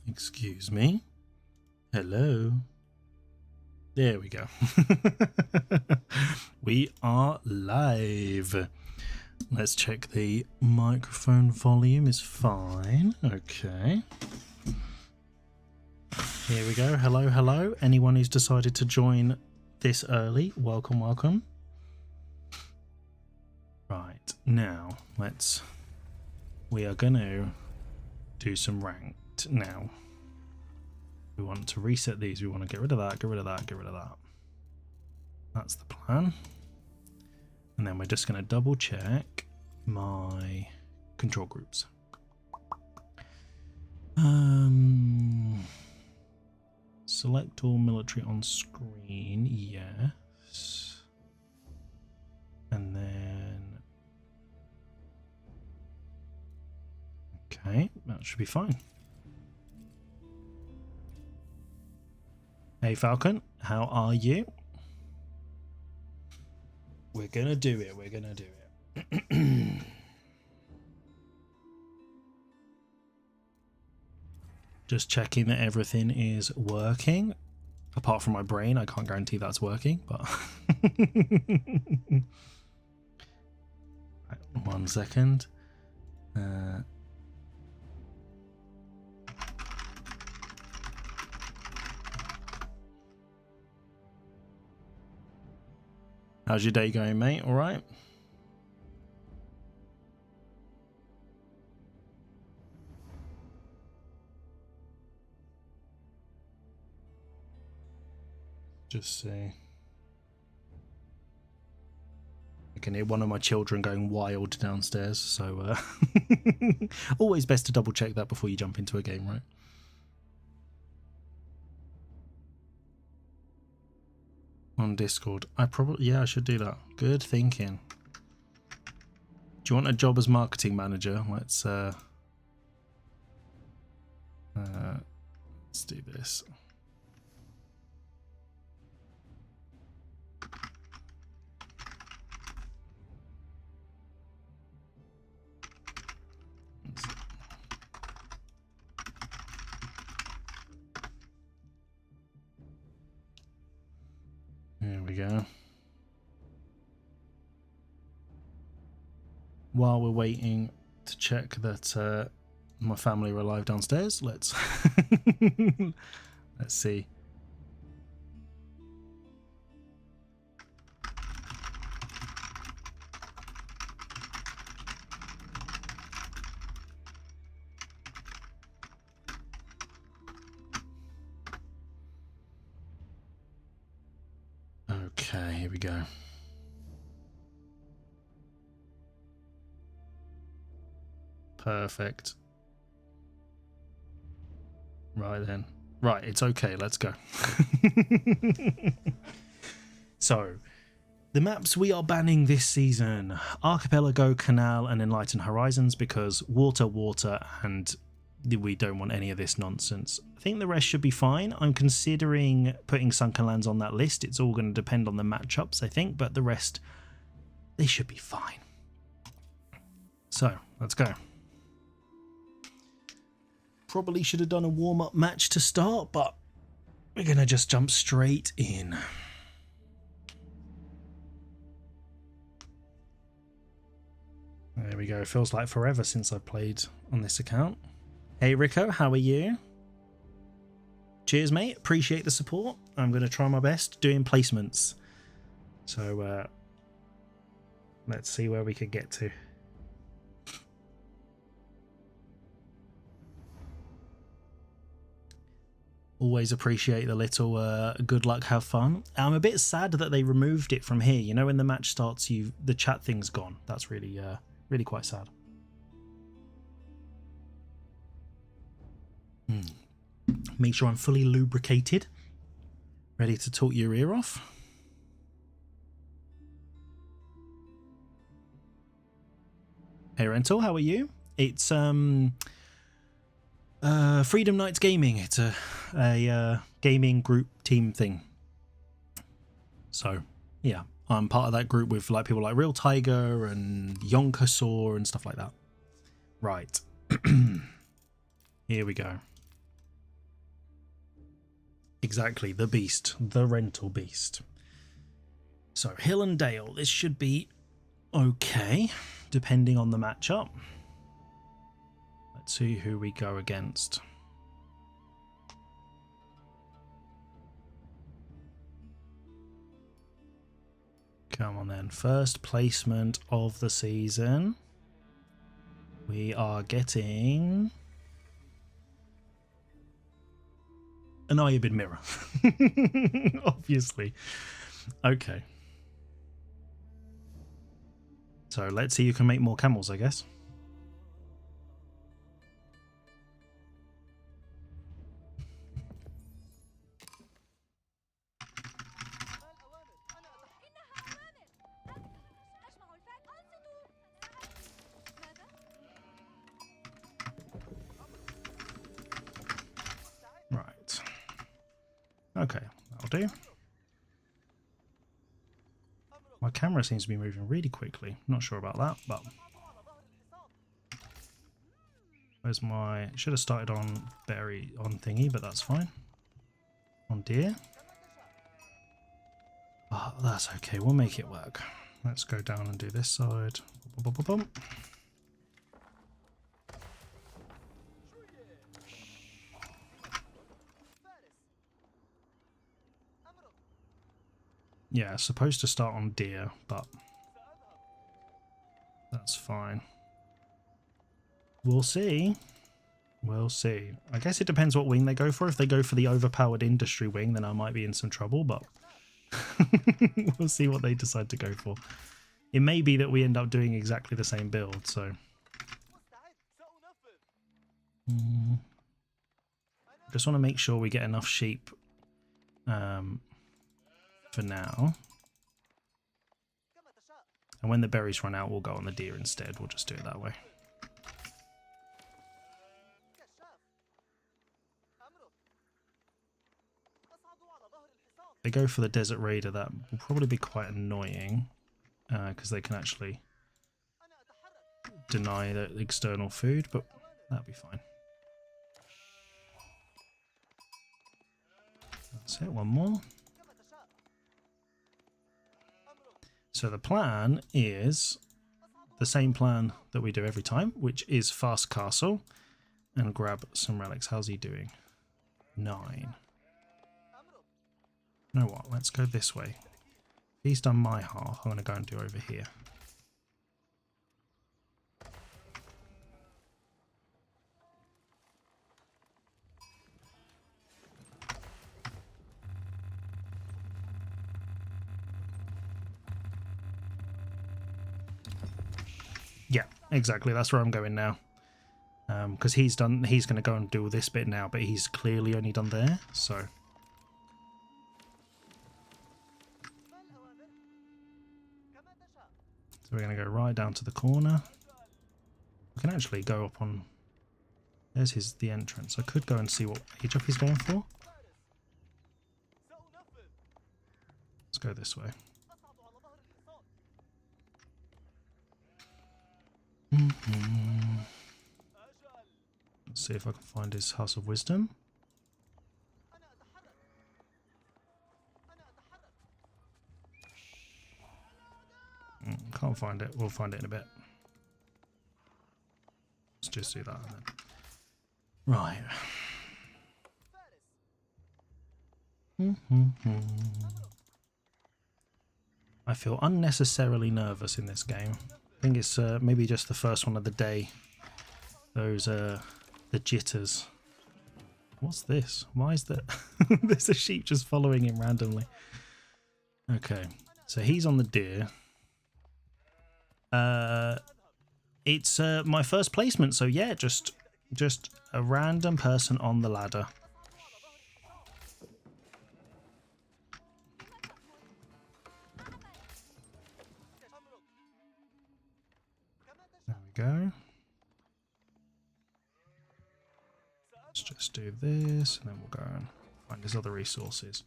Excuse me. Hello. There we go. We are live. Let's check the microphone volume is fine. Okay. Here we go. Hello, hello. Anyone who's decided to join this early, welcome, welcome. Right, now we are going to do some ranked now. We want to reset these. We want to get rid of that, get rid of that, get rid of that. That's the plan. And then we're just going to double check my control groups. Select all military on screen, yes. And then, okay, that should be fine. Hey Falcon, how are you? We're gonna do it, we're gonna do it. Just checking that everything is working. Apart from my brain, I can't guarantee that's working, but... Right, 1 second. How's your day going, mate? All right? Just see. I can hear one of my children going wild downstairs, so always best to double check that before you jump into a game, right? On Discord. Yeah, I should do that. Good thinking. Do you want a job as marketing manager? Let's do this. There we go. While we're waiting to check that my family are alive downstairs, let's let's see. Okay, here we go. Perfect. Right then. Right, it's okay, let's go. So, the maps we are banning this season: Archipelago, Canal, and Enlightened Horizons, because water, and we don't want any of this nonsense. I think the rest should be fine. I'm considering putting Sunken Lands on that list. It's all going to depend on the matchups, I think, but the rest, they should be fine. So, let's go. Probably should have done a warm-up match to start, but we're going to just jump straight in. There we go. Feels like forever since I played on this account. Hey Rico, how are you? Cheers, mate. Appreciate the support. I'm going to try my best doing placements. So, let's see where we could get to. Always appreciate the little good luck, have fun. I'm a bit sad that they removed it from here. You know, when the match starts, the chat thing's gone. That's really, really quite sad. Make sure I'm fully lubricated, ready to talk your ear off. Hey Rental, how are you? It's Freedom Nights Gaming. It's a gaming group team thing. So yeah, I'm part of that group with like people like Real Tiger and Yonkasaur and stuff like that. Right. Here we go. Exactly, the beast, the rental beast. So Hill and Dale, this should be okay, depending on the matchup. Let's see who we go against. Come on then, first placement of the season. We are getting an Ayubin mirror, obviously. Okay. So let's see who can make more camels, I guess. Right. Okay, that'll do. My camera seems to be moving really quickly. Not sure about that, but where's my... Should have started on berry on thingy, but that's fine. On deer. Oh, that's okay. We'll make it work. Let's go down and do this side. Bum, bum, bum, bum. Yeah, supposed to start on deer, but that's fine. We'll see. We'll see. I guess it depends what wing they go for. If they go for the overpowered industry wing, then I might be in some trouble, but we'll see what they decide to go for. It may be that we end up doing exactly the same build, so... Just want to make sure we get enough sheep for now. And when the berries run out, we'll go on the deer instead. We'll just do it that way. They go for the Desert Raider. That will probably be quite annoying because they can actually deny the external food, but that'll be fine. That's it, one more. So the plan is the same plan that we do every time, which is fast castle and grab some relics. How's he doing? 9. You know what? Let's go this way. He's done my half. I'm going to go and do over here. Yeah, exactly. That's where I'm going now. Because he's going to go and do this bit now, but he's clearly only done there, so... So we're going to go right down to the corner. We can actually go up on... There's the entrance. I could go and see what age up he's going for. Let's go this way. Let's see if I can find his House of Wisdom. Can't find it. We'll find it in a bit. Let's just do that then. Right. I feel unnecessarily nervous in this game. I think it's maybe just the first one of the day. Those the jitters. What's this? Why is that? There's a sheep just following him randomly. Okay, so he's on the deer. It's my first placement, so yeah, just a random person on the ladder. There we go. Let's just do this, and then we'll go and find his other resources.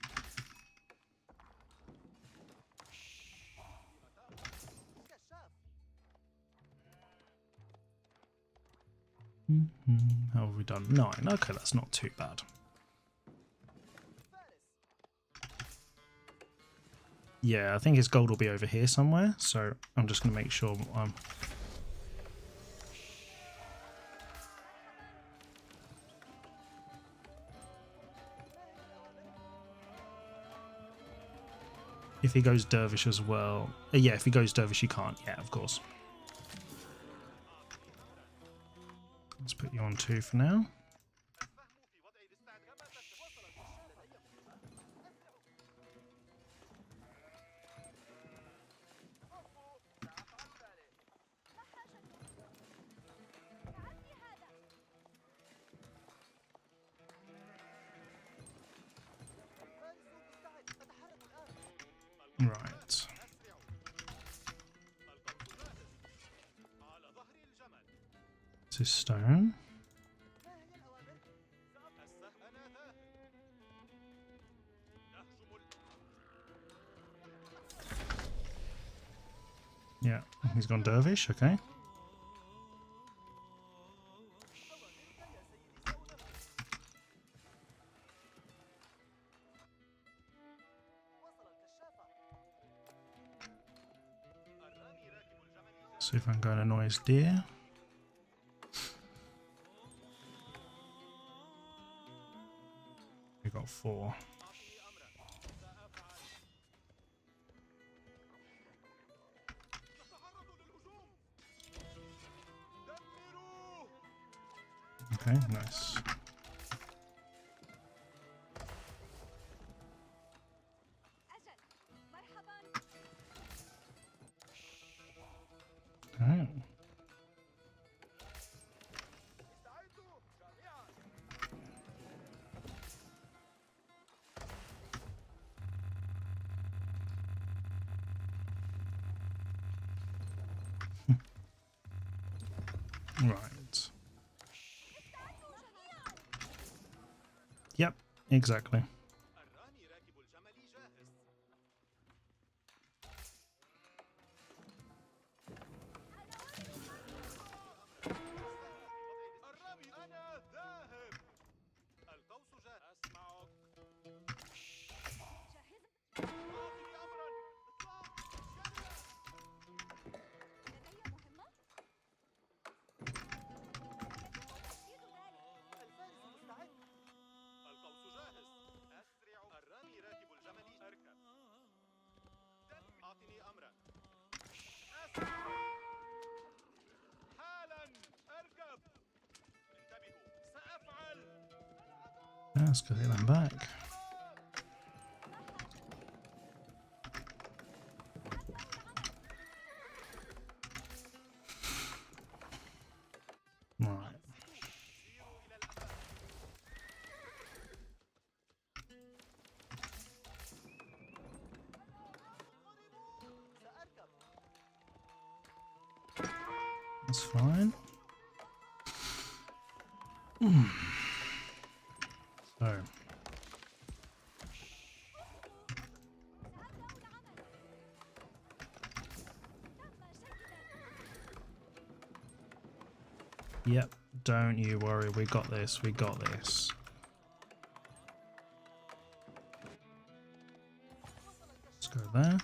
How have we done? 9. Okay, that's not too bad. Yeah, I think his gold will be over here somewhere, so I'm just going to make sure if he goes dervish as well. Yeah, if he goes dervish, you can't. Yeah, of course. Let's put you on 2 for now. Right. This is stone. Yeah, he's gone dervish, okay. See if I can go and annoy his deer. We got 4. Okay, nice. Okay. Right. Yep, exactly. Let's go get them back. Right. That's fine. So. Yep, don't you worry, we got this, we got this. Let's go there.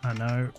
I know.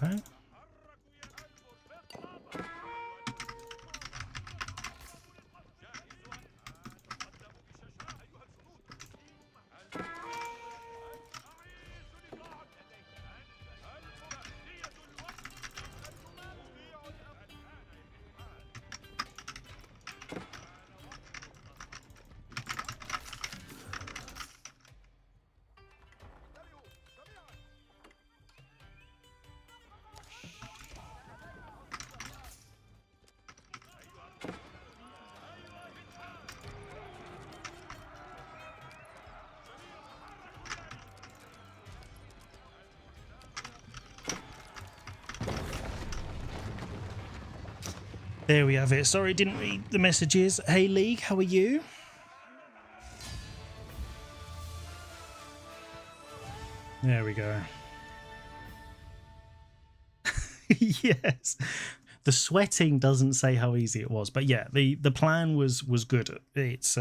Okay. There we have it. Sorry, didn't read the messages. Hey, League, how are you? There we go. Yes. The sweating doesn't say how easy it was, but yeah, the plan was good. It's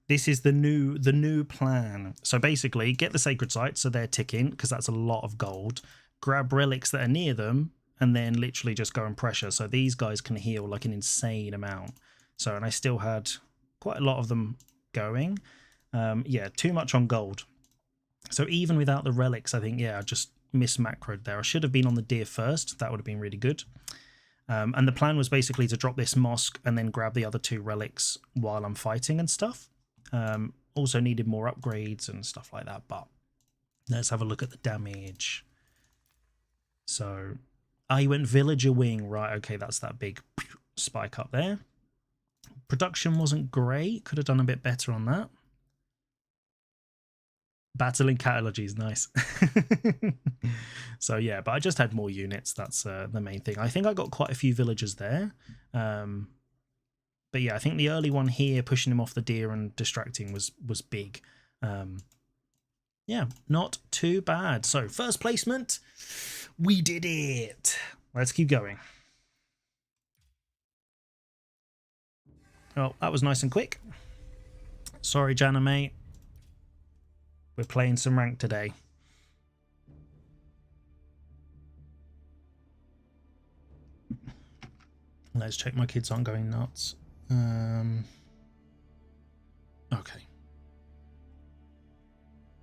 this is the new plan. So basically, get the sacred sites so they're ticking because that's a lot of gold. Grab relics that are near them, and then literally just go and pressure. So these guys can heal like an insane amount. So, and I still had quite a lot of them going. Yeah, too much on gold. So even without the relics, I think, yeah, I just mismacroed there. I should have been on the deer first. That would have been really good. And the plan was basically to drop this mosque and then grab the other 2 relics while I'm fighting and stuff. Also needed more upgrades and stuff like that. But let's have a look at the damage. So I went villager wing. Right, okay, that's that big spike up there. Production wasn't great. Could have done a bit better on that. Battling catalogies, nice. So yeah, but I just had more units. That's the main thing. I think I got quite a few villagers there. But yeah, I think the early one here, pushing him off the deer and distracting was big. Yeah, not too bad. So first placement, we did it. Let's keep going. Oh, that was nice and quick. Sorry, Jana, mate. We're playing some rank today. Let's check my kids aren't going nuts. Okay.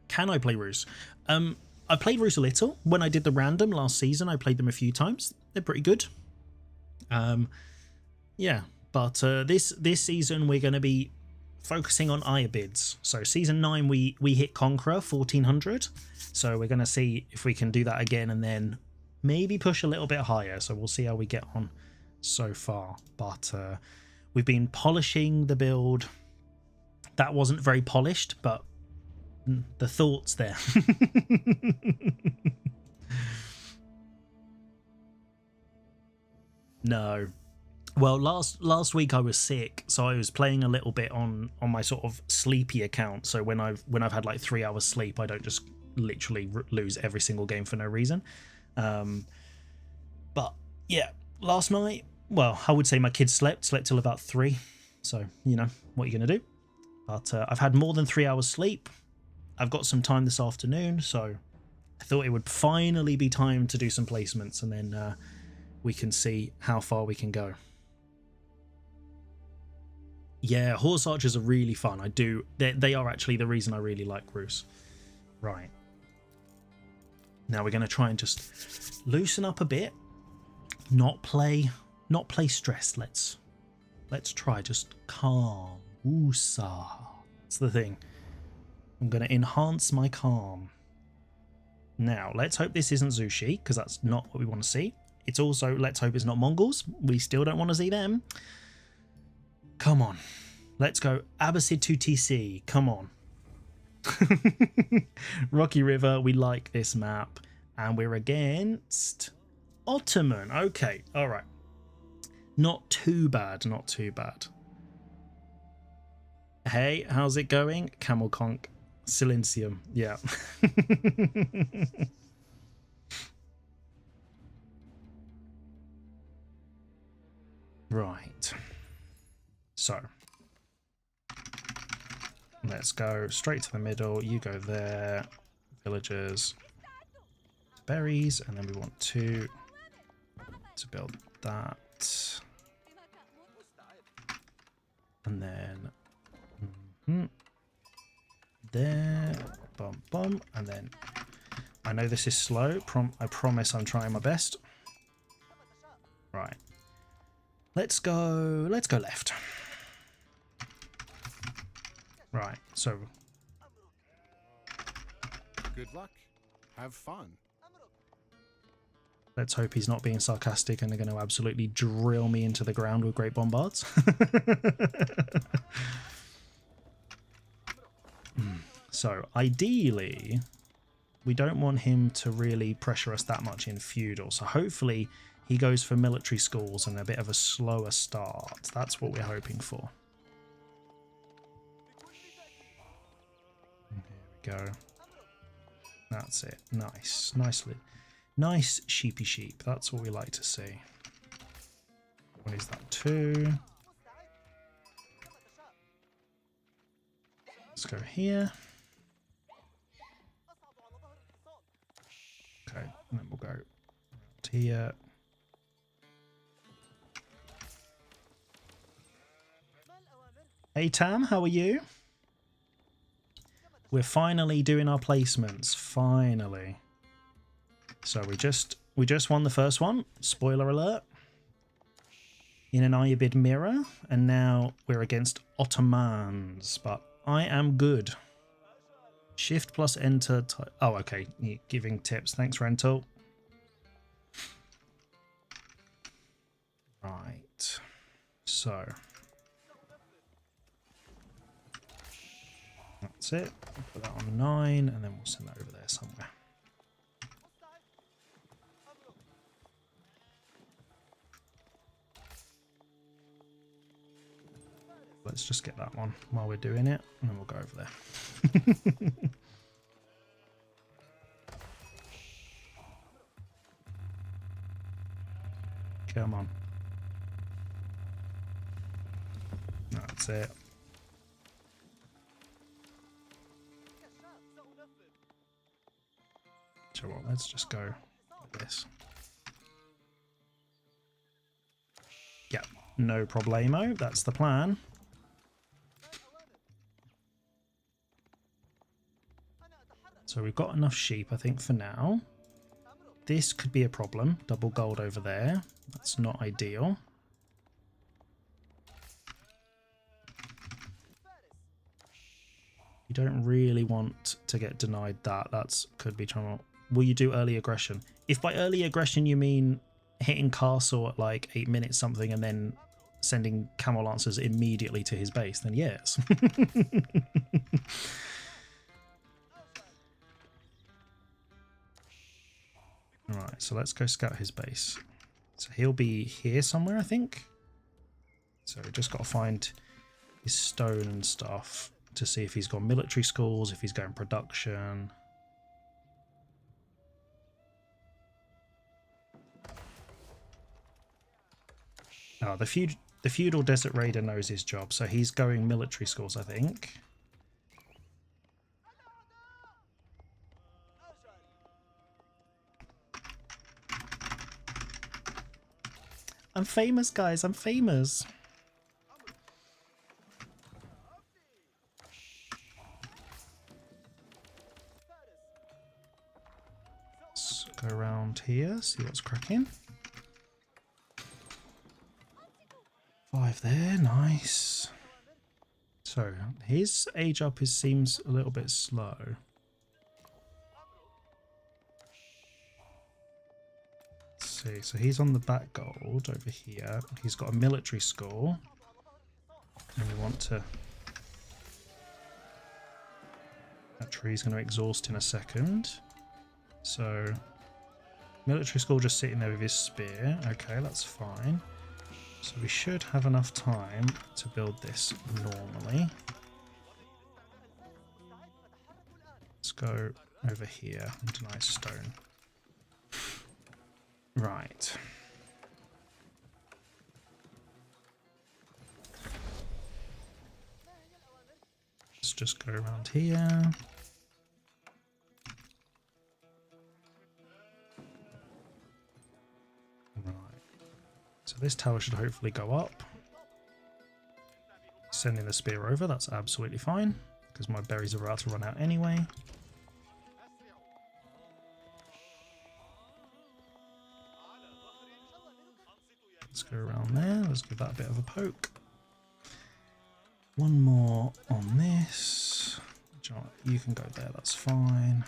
Can I play Roos? I played Roos a little. When I did the random last season, I played them a few times. They're pretty good. Yeah, but this season we're going to be focusing on Iabids. So season 9 we hit Conqueror 1400. So we're going to see if we can do that again and then maybe push a little bit higher. So we'll see how we get on so far. But we've been polishing the build. That wasn't very polished, but the thoughts there. No. Well, last week I was sick, so I was playing a little bit on my sort of sleepy account. So when I've had like 3 hours sleep, I don't just literally lose every single game for no reason. But yeah, last night, well, I would say my kids slept till about 3. So you know what you're gonna do. But I've had more than 3 hours sleep. I've got some time this afternoon, so I thought it would finally be time to do some placements, and then we can see how far we can go. Yeah, horse archers are really fun. They are actually the reason I really like Roos. Right. Now we're going to try and just loosen up a bit. Not play stressed. Let's try just calm. Woosa. That's the thing. I'm going to enhance my calm. Now, let's hope this isn't Zushi, because that's not what we want to see. It's also, let's hope it's not Mongols. We still don't want to see them. Come on. Let's go. Abbasid 2TC. Come on. Rocky River. We like this map. And we're against Ottoman. Okay. All right. Not too bad. Not too bad. Hey, how's it going? Camel Conq. Silentium. Yeah. Right. So let's go straight to the middle. You go there. Villagers. Berries. And then we want 2 to build that. And then there, bum bum, and then I know this is slow. I promise I'm trying my best. Right, let's go left. Right, so Good luck. Have fun. let's hope he's not being sarcastic and they're going to absolutely drill me into the ground with great bombards. So ideally, we don't want him to really pressure us that much in feudal. So hopefully he goes for military schools and a bit of a slower start. That's what we're hoping for. Here we go. That's it. Nice. Nicely. Nice sheepy sheep. That's what we like to see. What is that? 2. Let's go here. Okay, and then we'll go to here. Hey Tam, how are you? We're finally doing our placements. Finally. So we just won the first one. Spoiler alert. In an Ayubid mirror, and now we're against Ottomans. But I am good. Shift plus enter. Oh, okay. Giving tips. Thanks, Rental. Right. So that's it. Put that on 9, and then we'll send that over there somewhere. Let's just get that one while we're doing it, and then we'll go over there. Come on. That's it. So what, let's just go like this. Yep, no problemo. That's the plan. So we've got enough sheep, I think, for now. This could be a problem. Double gold over there. That's not ideal. You don't really want to get denied that. That's could be trouble. Will you do early aggression? If by early aggression you mean hitting castle at like 8 minutes something and then sending camel lancers immediately to his base, then yes. Alright, so let's go scout his base. So he'll be here somewhere, I think. So we just got to find his stone and stuff to see if he's got military schools, if he's going production. Oh, the feudal desert raider knows his job, so he's going military schools, I think. I'm famous, guys. I'm famous. Let's go around here, see what's cracking. 5 there, nice. So his age up seems a little bit slow. See, so he's on the back gold over here. He's got a military school, and we want to. That tree's going to exhaust in a second. So, military school just sitting there with his spear. Okay, that's fine. So we should have enough time to build this normally. Let's go over here into nice stone. Right. Let's just go around here. Right. So this tower should hopefully go up. Sending the spear over, that's absolutely fine, because my berries are about to run out anyway. Let's go around there, let's give that a bit of a poke. One more on this. John, you can go there, that's fine.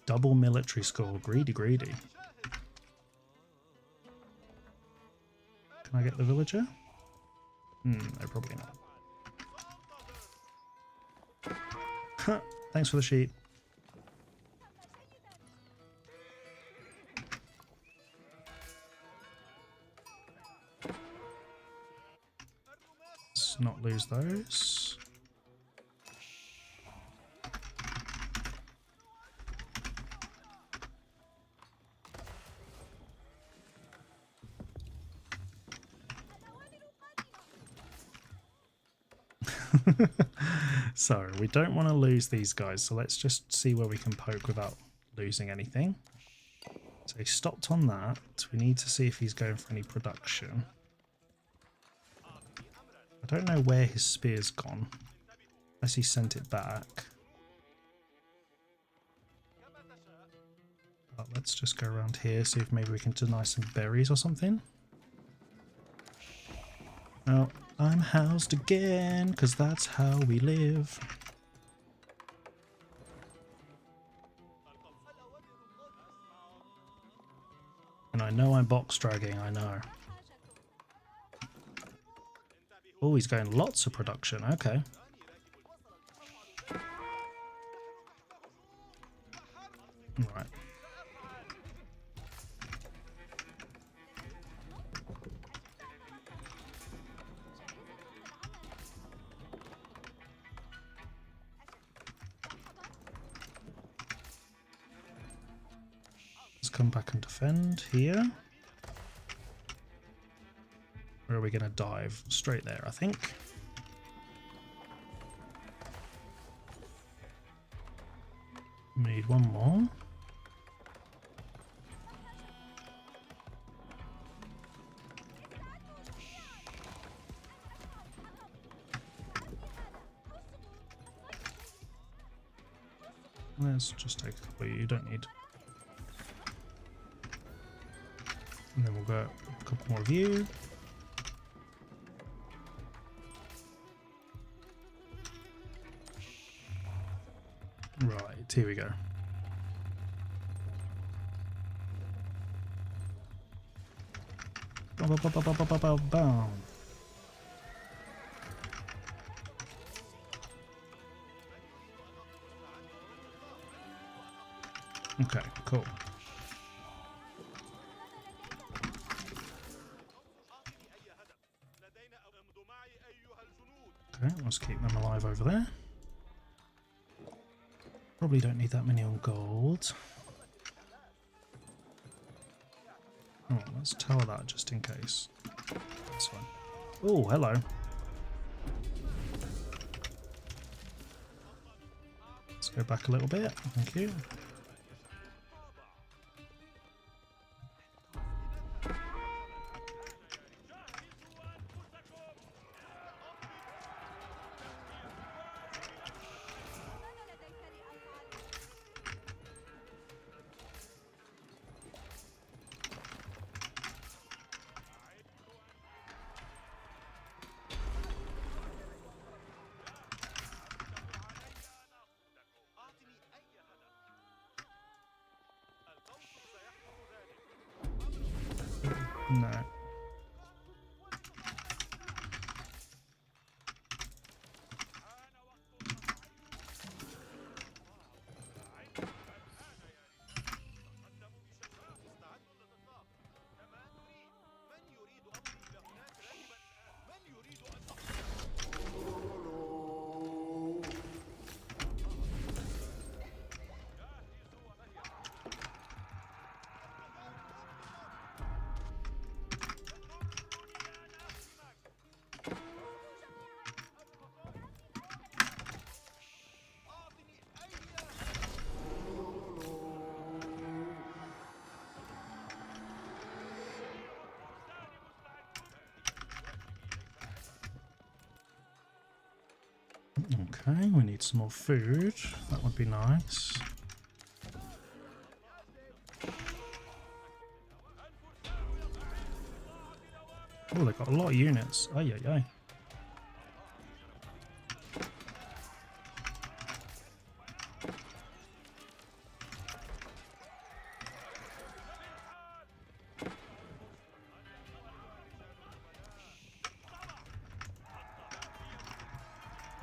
Double military score, greedy, greedy. Can I get the villager? No, probably not. Thanks for the sheep. Let's not lose those. So we don't want to lose these guys, so let's just see where we can poke without losing anything. So he stopped on that. We need to see if he's going for any production. I don't know where his spear's gone, unless he sent it back. But let's just go around here, see if maybe we can deny some berries or something. Oh, I'm housed again, because that's how we live. And I know I'm box dragging, I know. Oh, he's going lots of production, okay. Right. Come back and defend here. Where are we going to dive? Straight there, I think. Need one more. Let's just take a couple of you, don't need. And then we'll go a couple more of you. Right, here we go. Boom. Okay, cool. Okay, let's keep them alive over there. Probably don't need that many on gold. Oh, let's tower that just in case. That's fine. Oh, hello. Let's go back a little bit. Thank you. No. Okay, we need some more food. That would be nice. Oh, they've got a lot of units. Ay, ay, ay.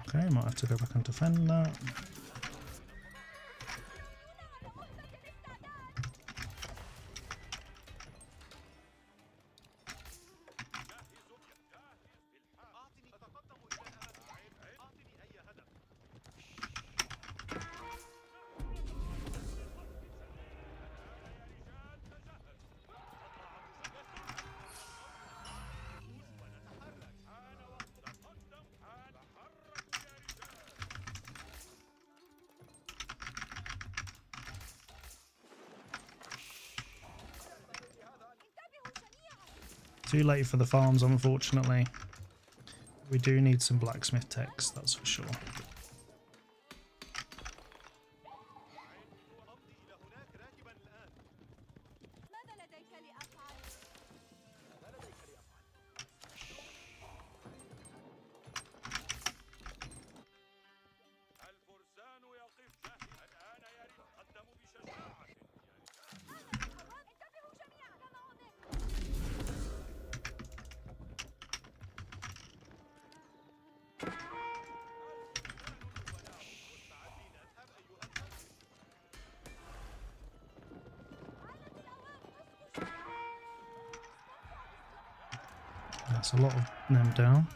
Okay, might have to go back and defend that. Too late for the farms, unfortunately. We do need some blacksmith techs, that's for sure. That's a lot of them down.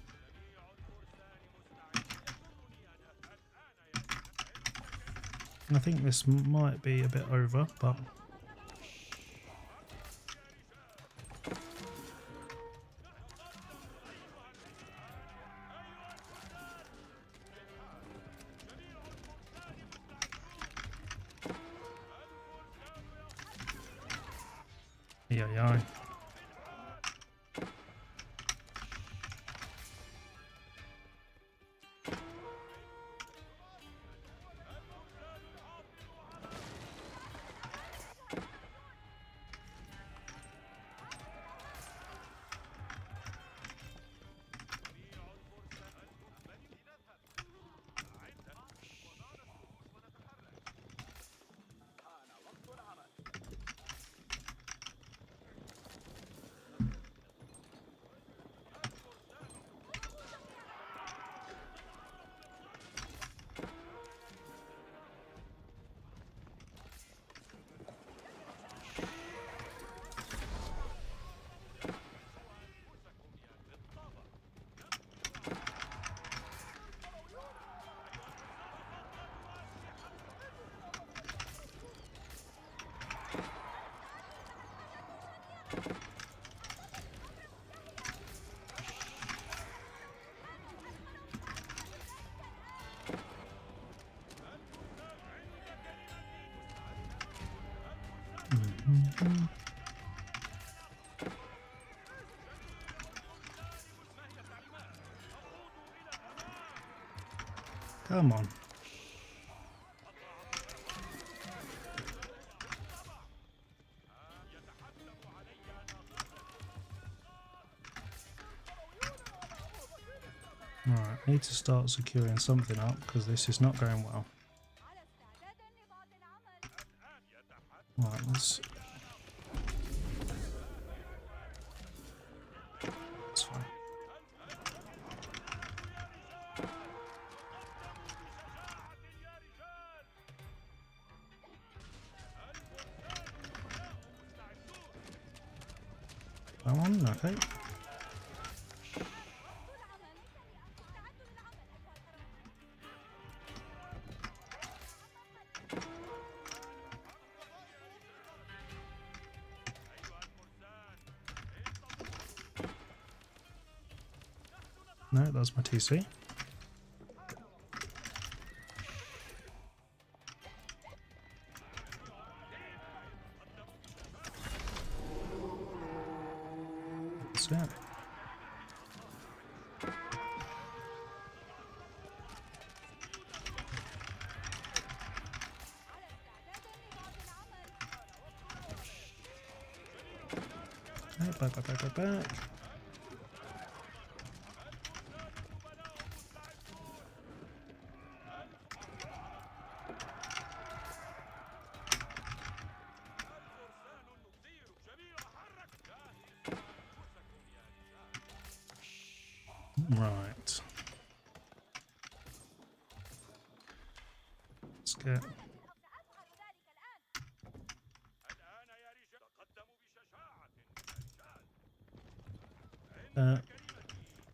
I think this might be a bit over, but yeah, yeah. Come on. Alright, need to start securing something up because this is not going well. Right, let's... That's fine. Come on, okay. No, that's my TC. That's it. Back. Right. Let's get...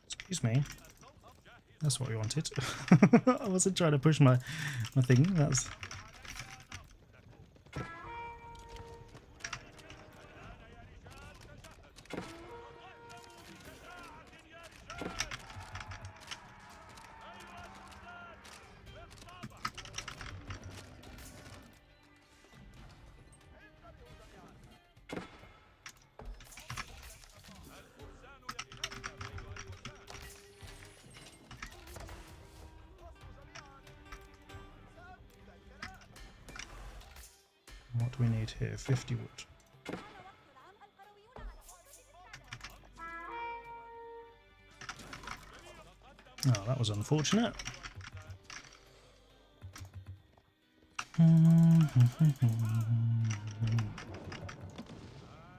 excuse me. That's what we wanted. I wasn't trying to push my thing. That's... What do we need here? 50 wood. Oh, that was unfortunate.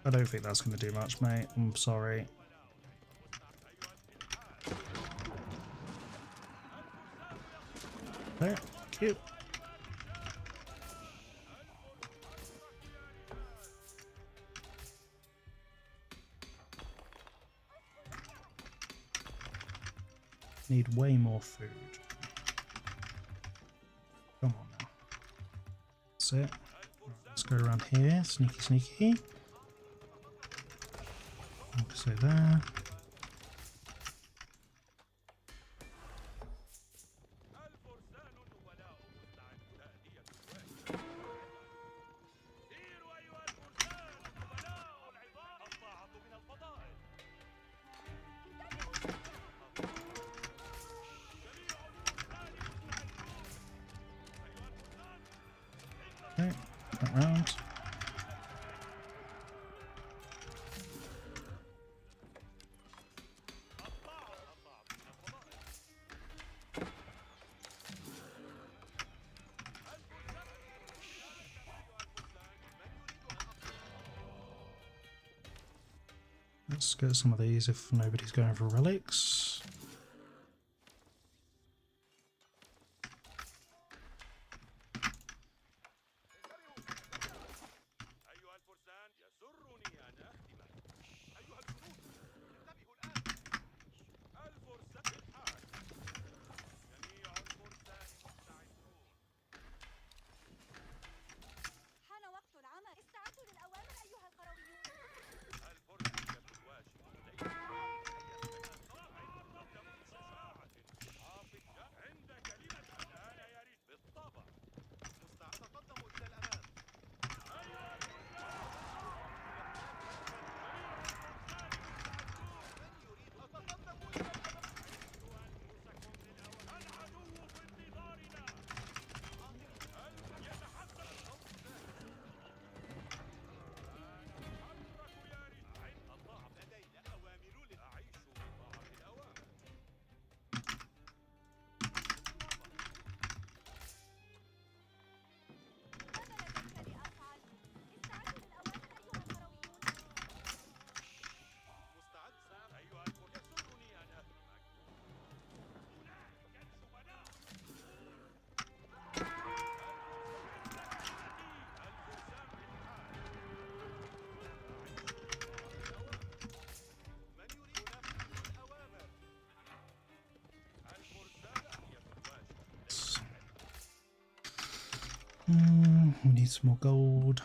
I don't think that's going to do much, mate. I'm sorry. Okay, cute. Need way more food. Come on now. That's it. Right, let's go around here. Sneaky, sneaky. So there. Okay, that round. Let's get some of these if nobody's going for relics. We need some more gold.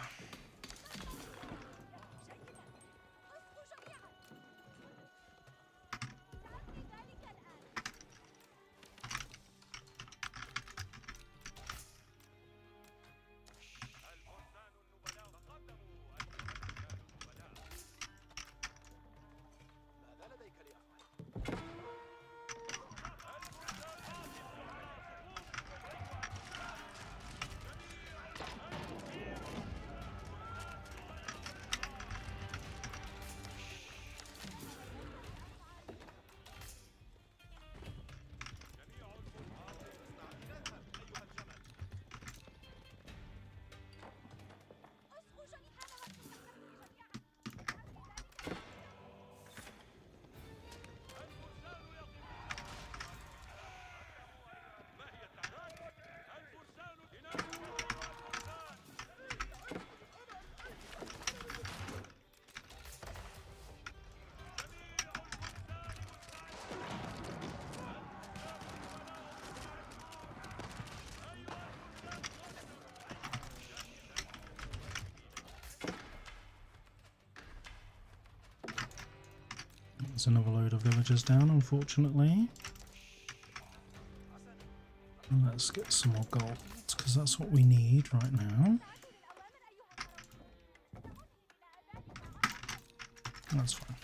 There's another load of villagers down, unfortunately. And let's get some more gold, because that's what we need right now. That's fine.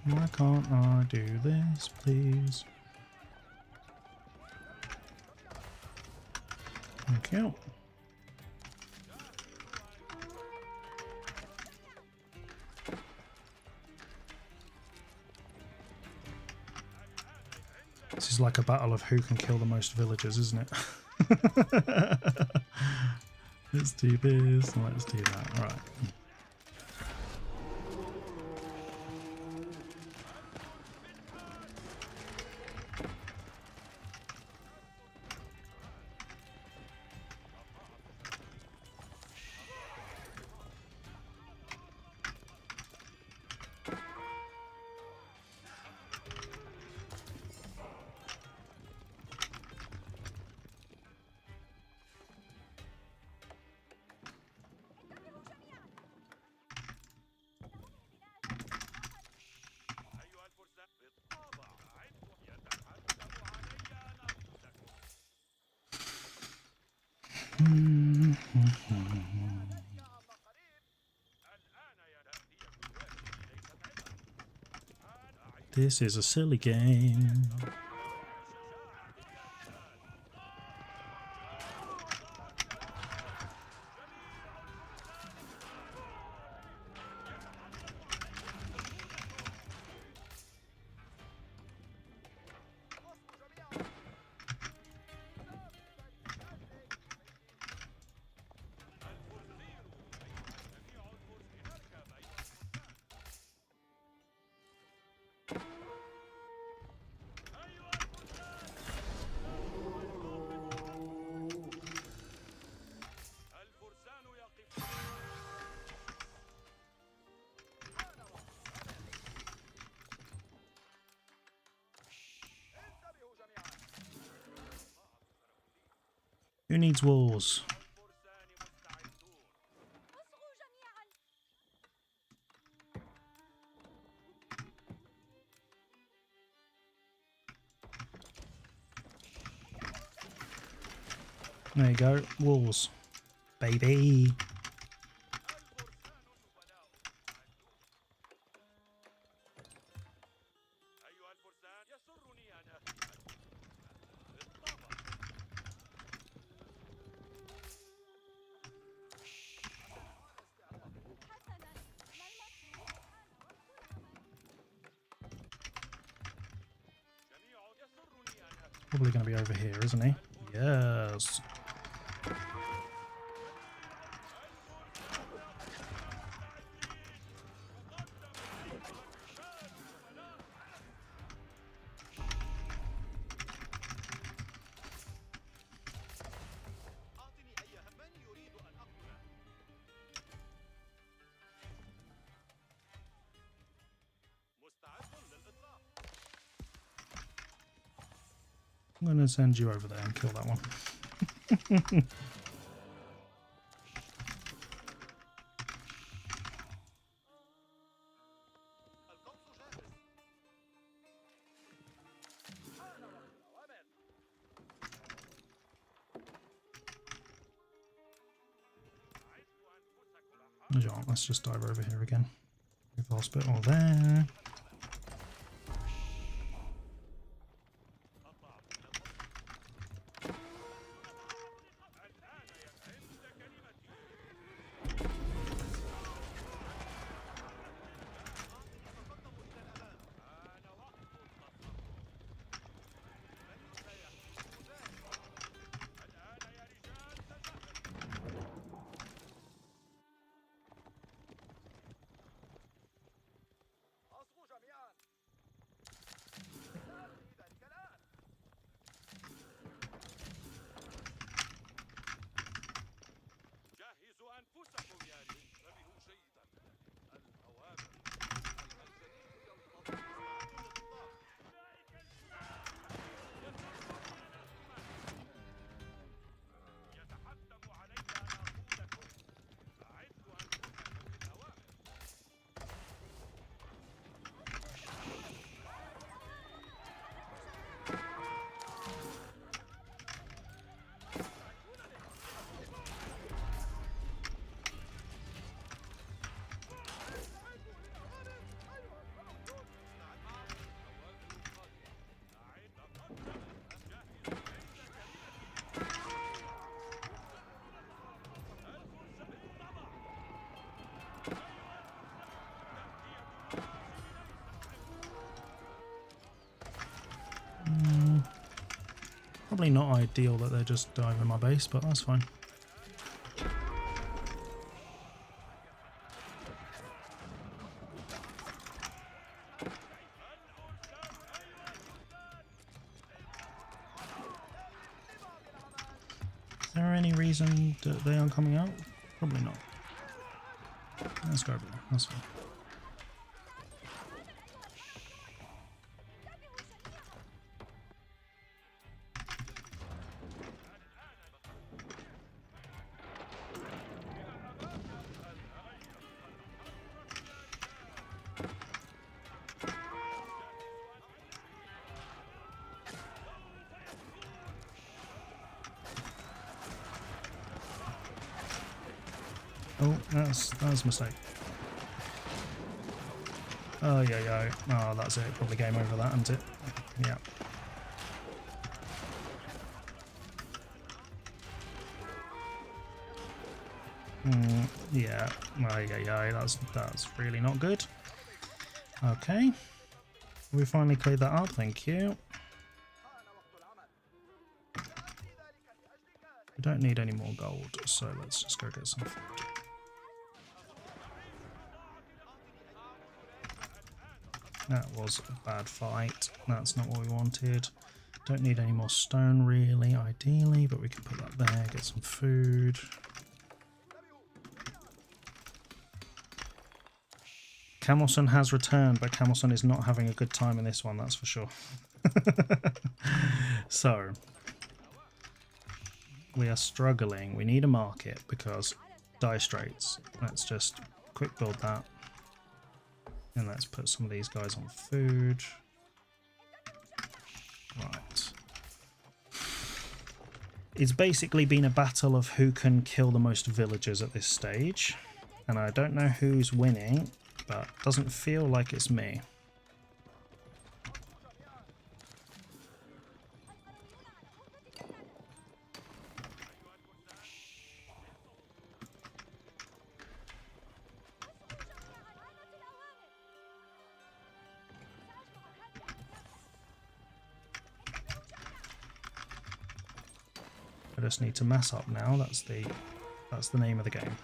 Why can't I do this, please? Thank you. This is like a battle of who can kill the most villagers, isn't it? Let's do this, let's do that. Right. This is a silly game. Who needs walls? There you go, walls, baby. Probably going to be over here, isn't he? Yes. I'm going to send you over there and kill that one. Let's just dive over here again. Move the hospital there. Probably not ideal that they're just diving my base, but that's fine. Is there any reason that they aren't coming out? Probably not. Let's go over there, that's fine. Oh, that's a mistake. Oh, yeah. Oh, that's it. Probably game over that, isn't it? Yeah. Yeah. Oh, yeah. That's really not good. Okay. We finally cleared that up. Thank you. We don't need any more gold, so let's just go get some food. That was a bad fight. That's not what we wanted. Don't need any more stone really, ideally, but we can put that there, get some food. Camelson has returned, but Camelson is not having a good time in this one, that's for sure. So, we are struggling. We need a market because dire straits. Let's just quick build that. And let's put some of these guys on food. Right. It's basically been a battle of who can kill the most villagers at this stage. And I don't know who's winning, but it doesn't feel like it's me. I just need to mass up now. That's the name of the game.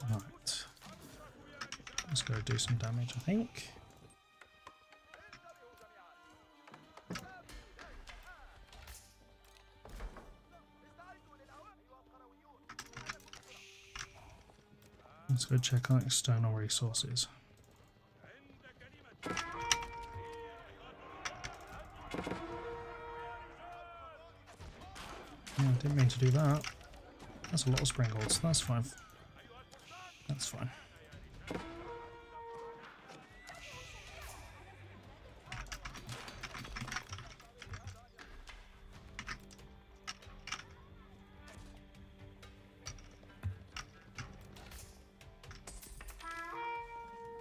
Right. Let's go do some damage, I think. Let's go check our external resources. Yeah, I didn't mean to do that. That's a lot of springles. That's fine. That's fine.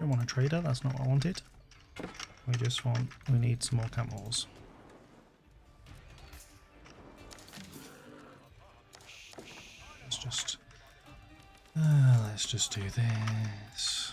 Don't want a trader, that's not what I wanted. We need some more camels. Let's just do this.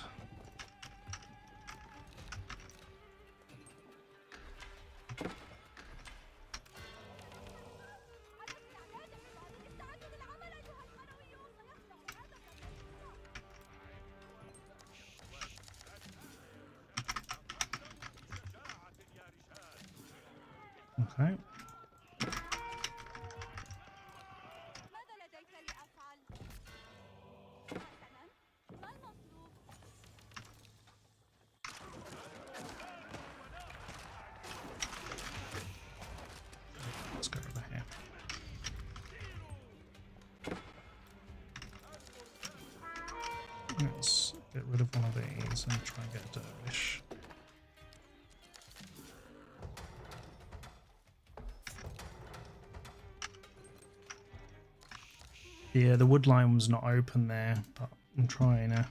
Okay. Let's go over here. Let's get rid of one of these and try and get a dervish. Yeah, the wood line was not open there, but I'm trying to.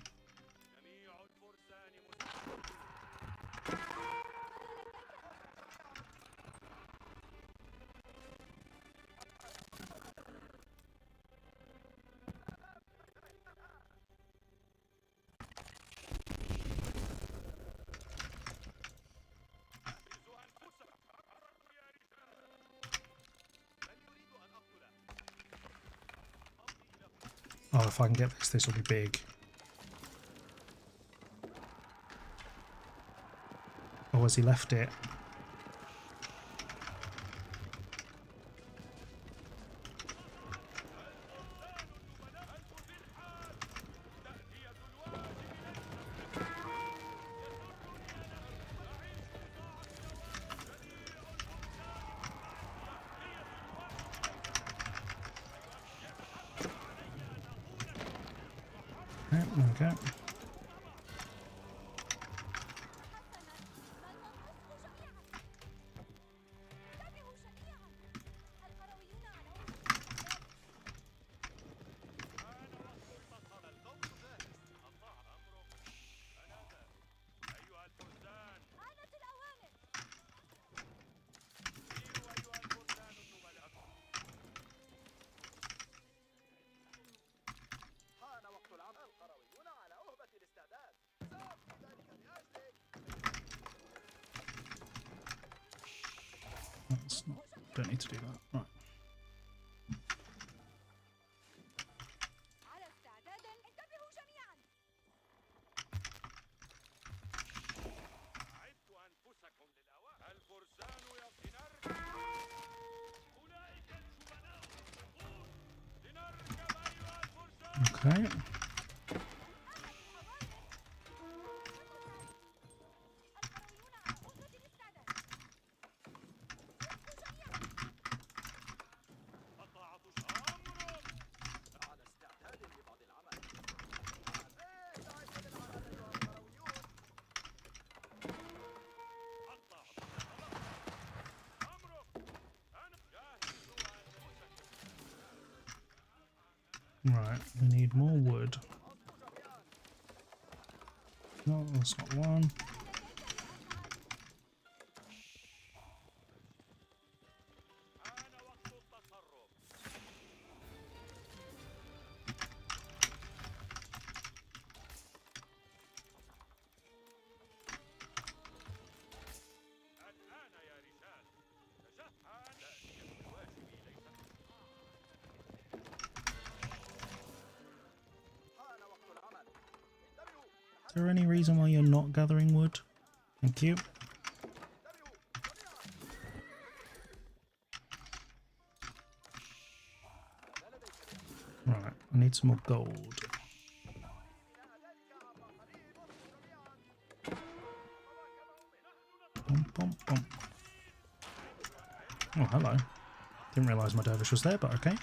Oh, if I can get this, this will be big. Oh, has he left it? Right, there we go. That's not, don't need to do that. Right. Okay. Right, we need more wood. No, that's not one. Is there any reason why you're not gathering wood? Thank you. Right, I need some more gold. Bum, bum, bum. Oh, hello. Didn't realise my dervish was there, but okay.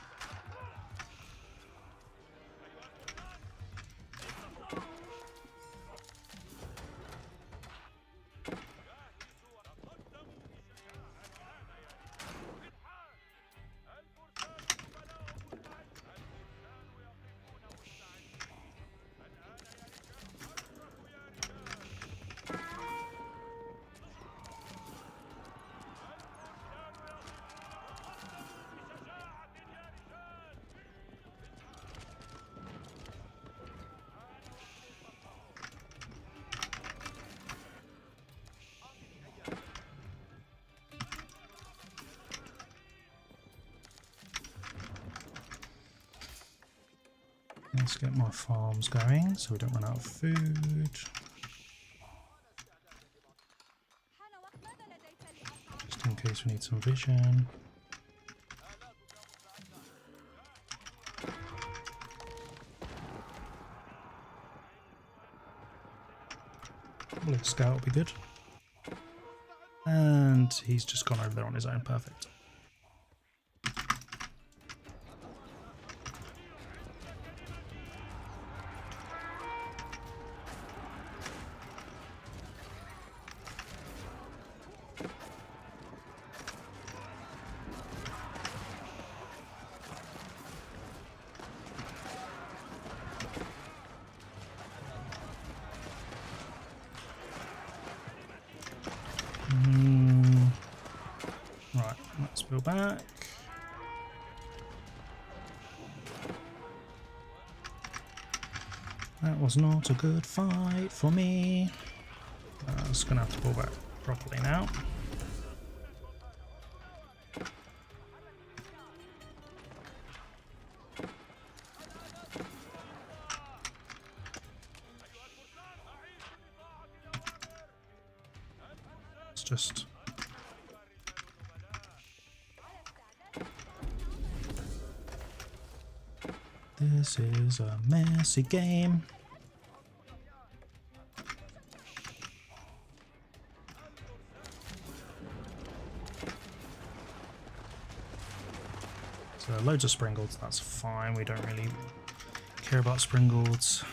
Let's get my farms going so we don't run out of food. Just in case we need some vision. Probably a scout will be good. And he's just gone over there on his own, perfect. back. That was not a good fight for me. I'm just going to have to pull back properly now. It's just... This is a messy game. So loads of springolds, that's fine. We don't really care about springolds.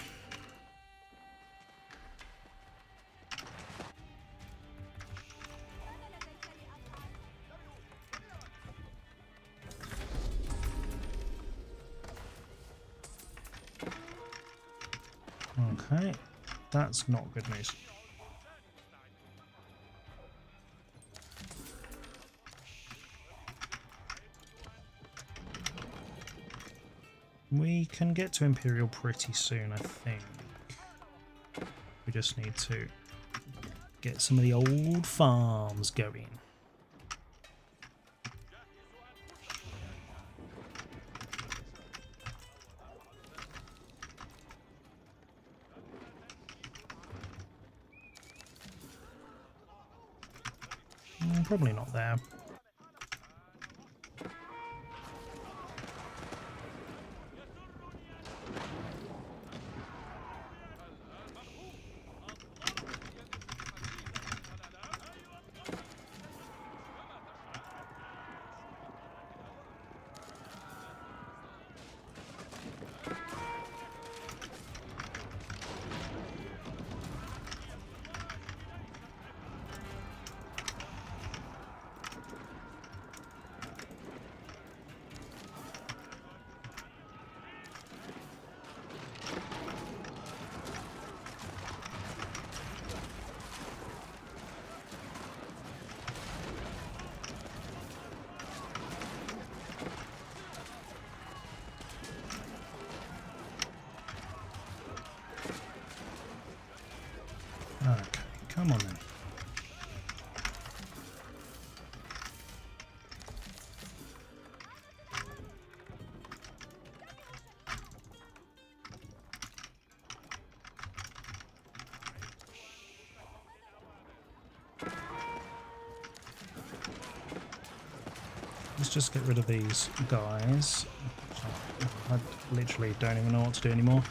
Okay, that's not good news. We can get to Imperial pretty soon, I think. We just need to get some of the old farms going. Probably not there. Okay, come on then. Let's just get rid of these guys. I literally don't even know what to do anymore.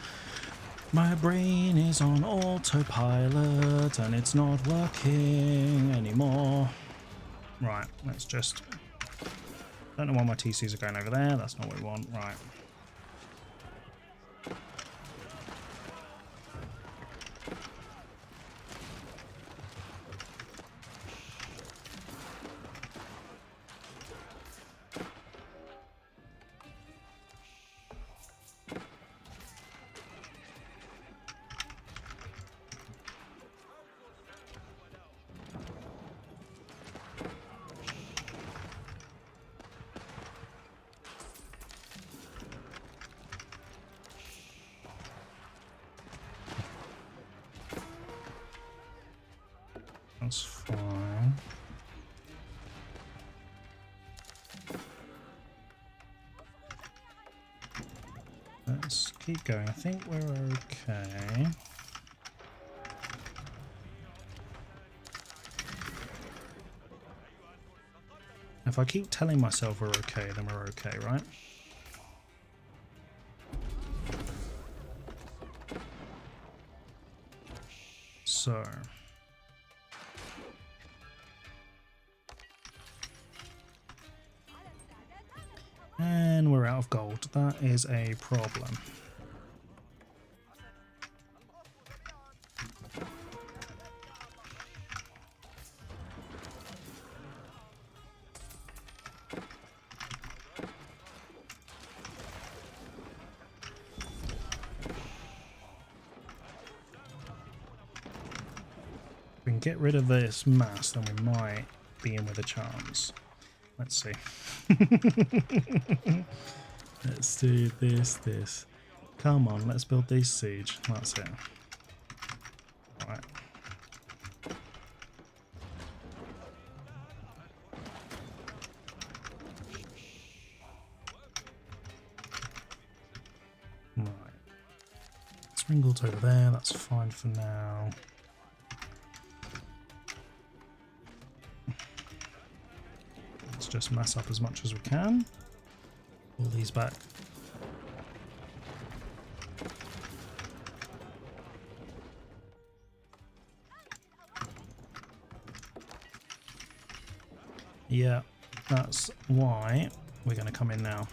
My brain is on autopilot and it's not working anymore. Right, let's just... Don't know why my TCs are going over there, that's not what we want. Right. That's fine. Let's keep going. I think we're okay. If I keep telling myself we're okay, then we're okay, right? So... And we're out of gold. That is a problem. If we can get rid of this mass, then we might be in with a chance. Let's see. Let's do this. Come on, let's build these siege. That's it. Right. Right. Springald's over there, that's fine for now. Let's just mess up as much as we can. Pull these back. Yeah, that's why we're going to come in now.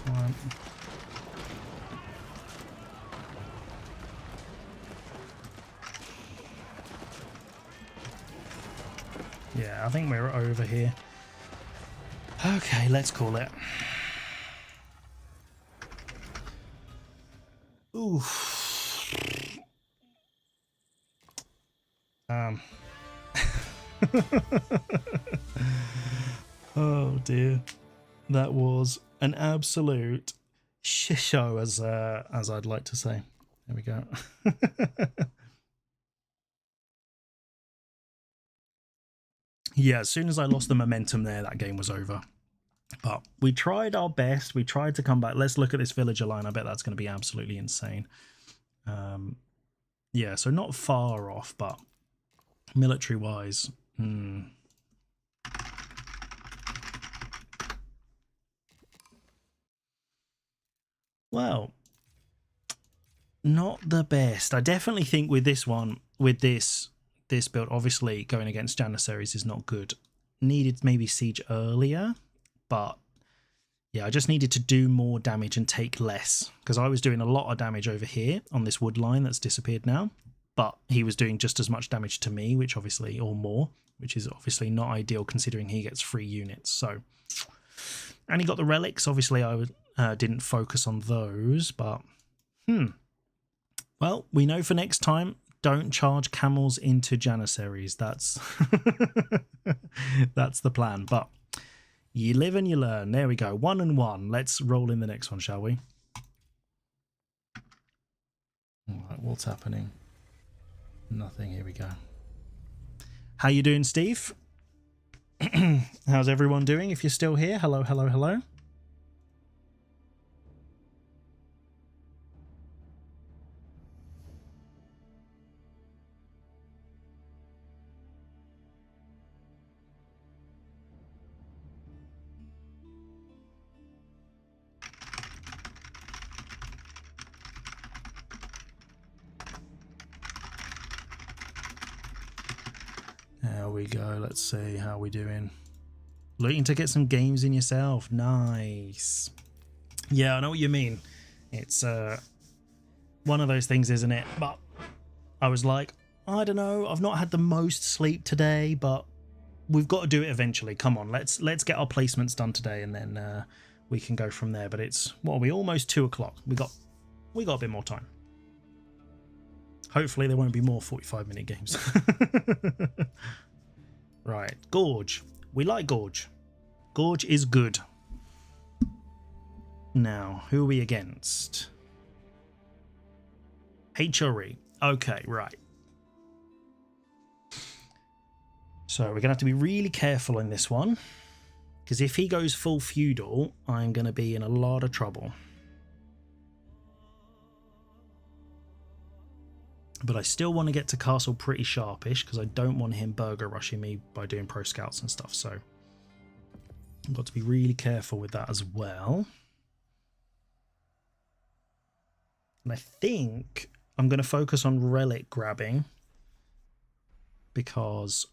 Fine. Yeah, I think we're over here. Okay, let's call it. Oof. Oh dear. That was an absolute shit show, as I'd like to say. There we go. Yeah, as soon as I lost the momentum there, that game was over. But we tried our best. We tried to come back. Let's look at this villager line. I bet that's going to be absolutely insane. Yeah, so not far off, but military-wise... Well, not the best. I definitely think with this one, with this build, obviously going against Janissaries is not good. Needed maybe siege earlier, but yeah, I just needed to do more damage and take less, because I was doing a lot of damage over here on this wood line that's disappeared now, but he was doing just as much damage to me, which obviously, or more, which is obviously not ideal considering he gets 3 units. So, and he got the relics. Obviously, I didn't focus on those, but well, we know for next time, don't charge camels into Janissaries. That's that's the plan. But you live and you learn. There we go. 1 and 1. Let's roll in the next one, shall we? All right, what's happening? Nothing. Here we go. How you doing, Steve? How's everyone doing? If you're still here, hello, hello, hello. There we go. Let's see how we doing. Looking to get some games in yourself. Nice. Yeah, I know what you mean. It's one of those things, isn't it? But I was like, I don't know. I've not had the most sleep today, but we've got to do it eventually. Come on, let's get our placements done today, and then we can go from there. But it's, what are we? Almost 2 o'clock. We got a bit more time. Hopefully there won't be more 45-minute games. Right, Gorge. We like Gorge. Gorge is good. Now, who are we against? HRE. Okay, right. So we're going to have to be really careful in this one, because if he goes full feudal, I'm going to be in a lot of trouble. But I still want to get to castle pretty sharpish, because I don't want him burger rushing me by doing pro scouts and stuff. So I've got to be really careful with that as well. And I think I'm going to focus on relic grabbing because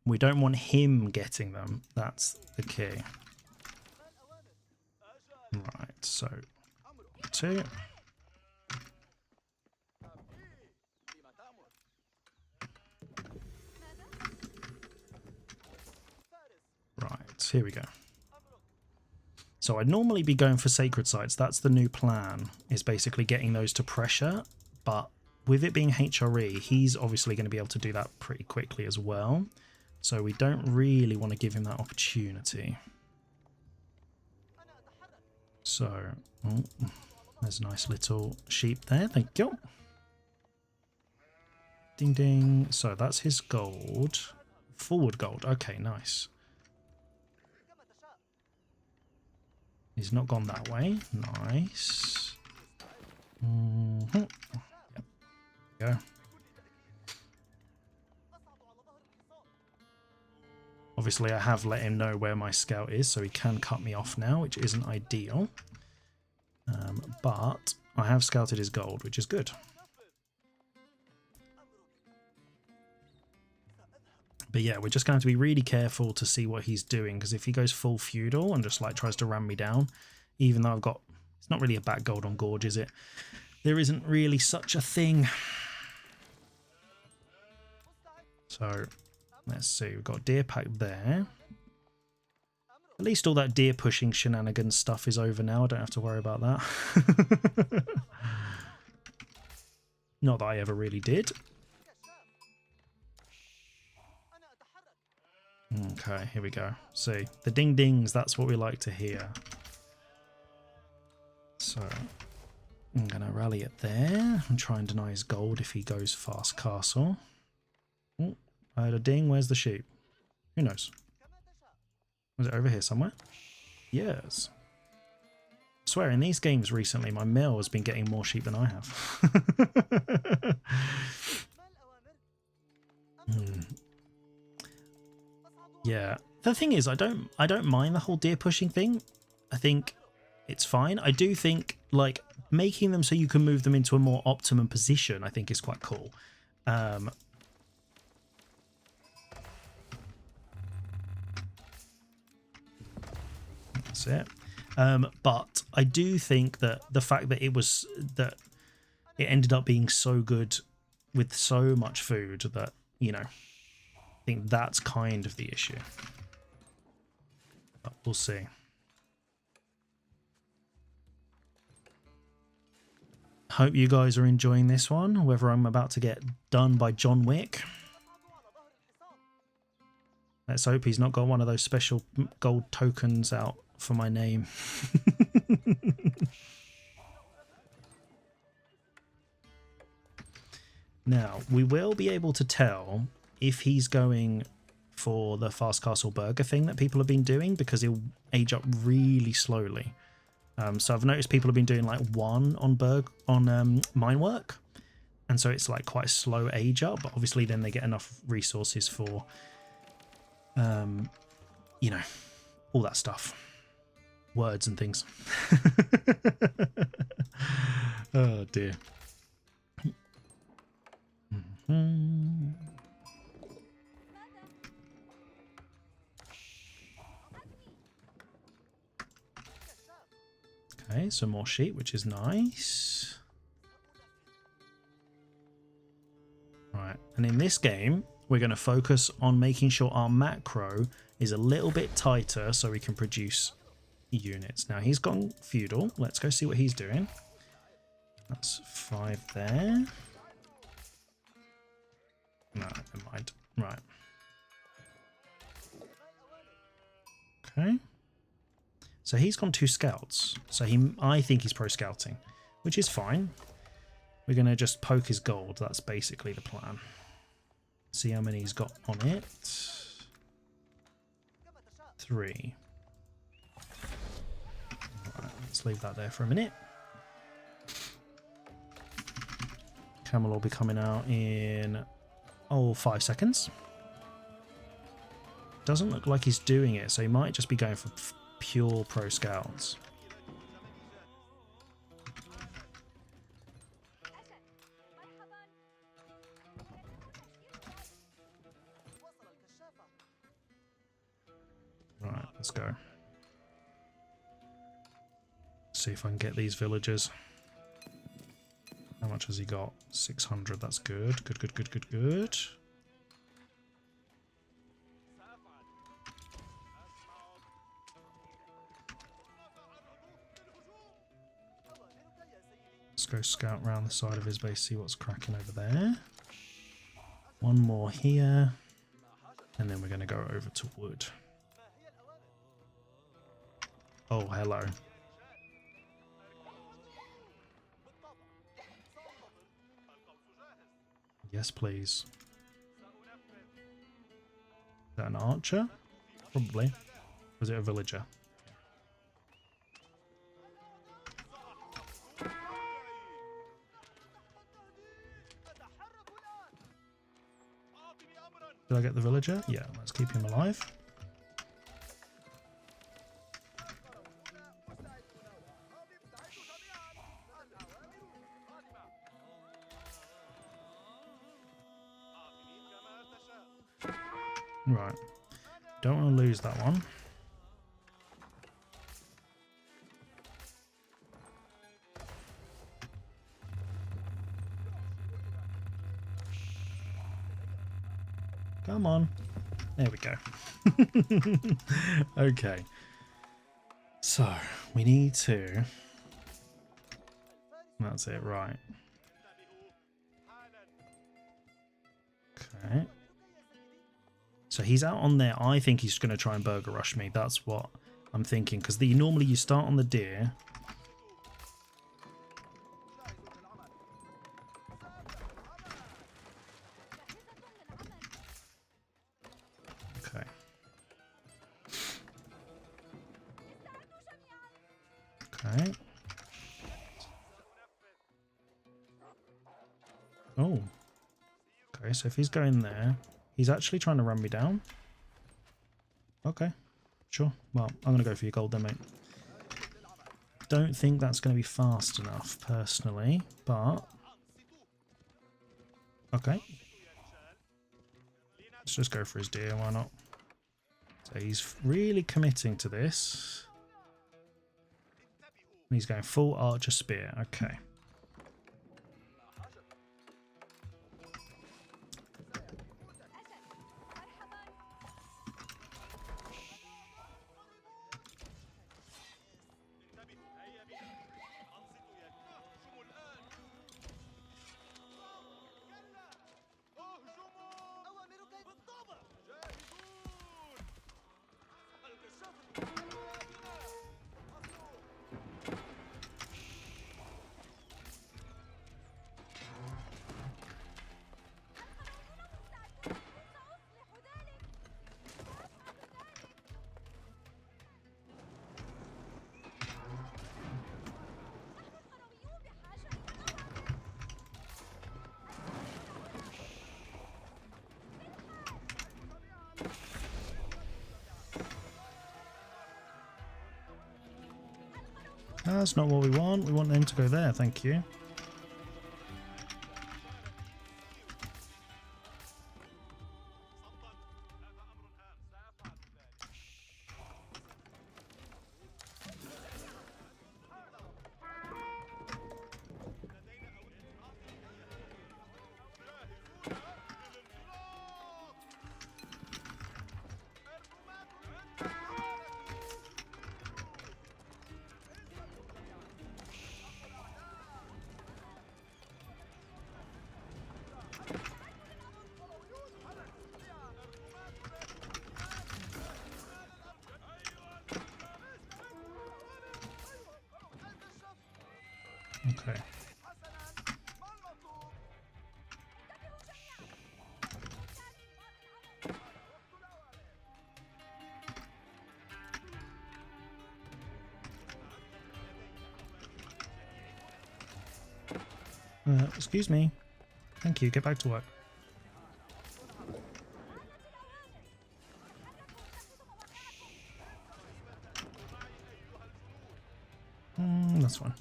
we don't want him getting them. That's the key. Right, so 2. Right, here we go. So I'd normally be going for sacred sites. That's the new plan, is basically getting those to pressure. But with it being HRE, he's obviously going to be able to do that pretty quickly as well. So we don't really want to give him that opportunity. So, oh, there's a nice little sheep there. Thank you. Ding ding. So that's his gold. Forward gold. Okay, nice. He's not gone that way. Nice. Yep. Go. Obviously, I have let him know where my scout is, so he can cut me off now, which isn't ideal. But I have scouted his gold, which is good. But yeah, we're just going to have to be really careful to see what he's doing, because if he goes full feudal and just like tries to ram me down, even though I've got, it's not really a back gold on Gorge, is it? There isn't really such a thing. So let's see, we've got deer pack there. At least all that deer pushing shenanigans stuff is over now. I don't have to worry about that. Not that I ever really did. Okay, here we go. See, the ding dings, that's what we like to hear. So I'm going to rally it there and try and deny his gold if he goes fast castle. Oh, I heard a ding. Where's the sheep? Who knows? Was it over here somewhere? Yes. I swear, in these games recently, my mail has been getting more sheep than I have. Yeah. The thing is, I don't mind the whole deer pushing thing. I think it's fine. I do think like making them so you can move them into a more optimum position, I think is quite cool. That's it. But I do think that the fact that it ended up being so good with so much food that, you know, I think that's kind of the issue. But we'll see. Hope you guys are enjoying this one, whether I'm about to get done by John Wick. Let's hope he's not got one of those special gold tokens out for my name. Now, we will be able to tell if he's going for the fast castle burger thing that people have been doing, because he'll age up really slowly. So I've noticed people have been doing like 1 on mine work, and so it's like quite a slow age up, but obviously then they get enough resources for you know, all that stuff, words and things. Oh dear. Okay, some more sheep, which is nice. Right, and in this game, we're going to focus on making sure our macro is a little bit tighter so we can produce units. Now, he's gone feudal. Let's go see what he's doing. That's 5 there. No, never mind. Right. Okay. So he's gone 2 scouts. So I think he's pro scouting, which is fine. We're going to just poke his gold. That's basically the plan. See how many he's got on it. 3. Right, let's leave that there for a minute. Camel will be coming out in 5 seconds. Doesn't look like he's doing it, so he might just be going for pure pro scouts. Let's go. See if I can get these villagers. How much has he got? 600. That's good. Good, good, good, good, good. Let's go scout around the side of his base, see what's cracking over there. One more here. And then we're going to go over to wood. Oh, hello. Yes, please. Is that an archer? Probably. Was it a villager? Did I get the villager? Yeah, let's keep him alive. Right. Don't want to lose that one. Come on. There we go. Okay. So, we need to... That's it, right. Okay. So he's out on there. I think he's going to try and burger rush me. That's what I'm thinking. Because normally you start on the deer. Okay. Okay. Oh. Okay, so if he's going there, he's actually trying to run me down. Okay. Sure. Well, I'm going to go for your gold then, mate. Don't think that's going to be fast enough, personally, but... Okay. Let's just go for his deer, why not? So he's really committing to this. He's going full archer spear. Okay. That's not what we want. We want them to go there, thank you. Okay. Excuse me. Thank you. Get back to work. That's fine.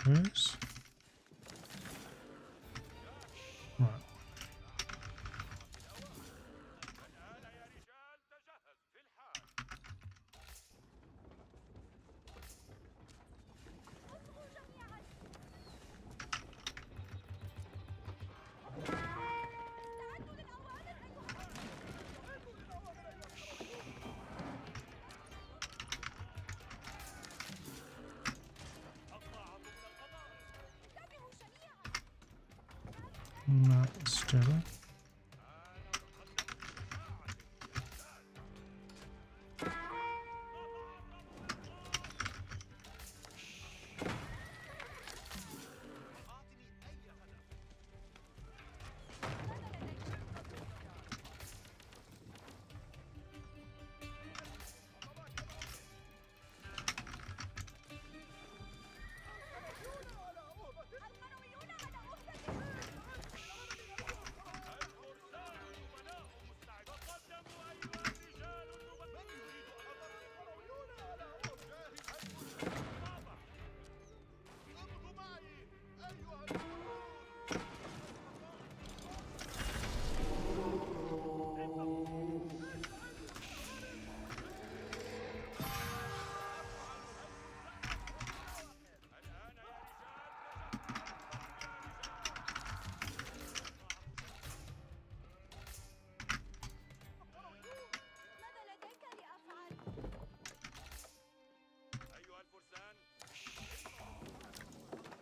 Those. Right. That's doing.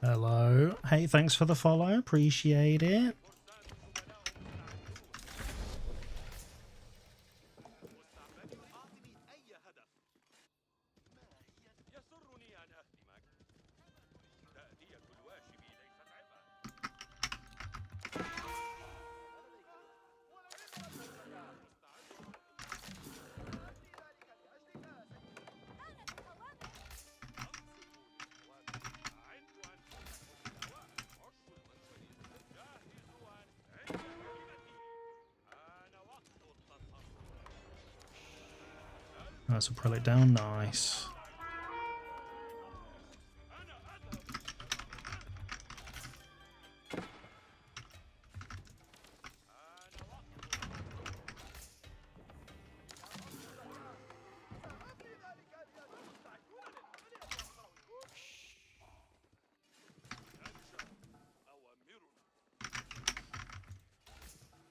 Hello. Hey, thanks for the follow. Appreciate it. That's a pull it down. Nice.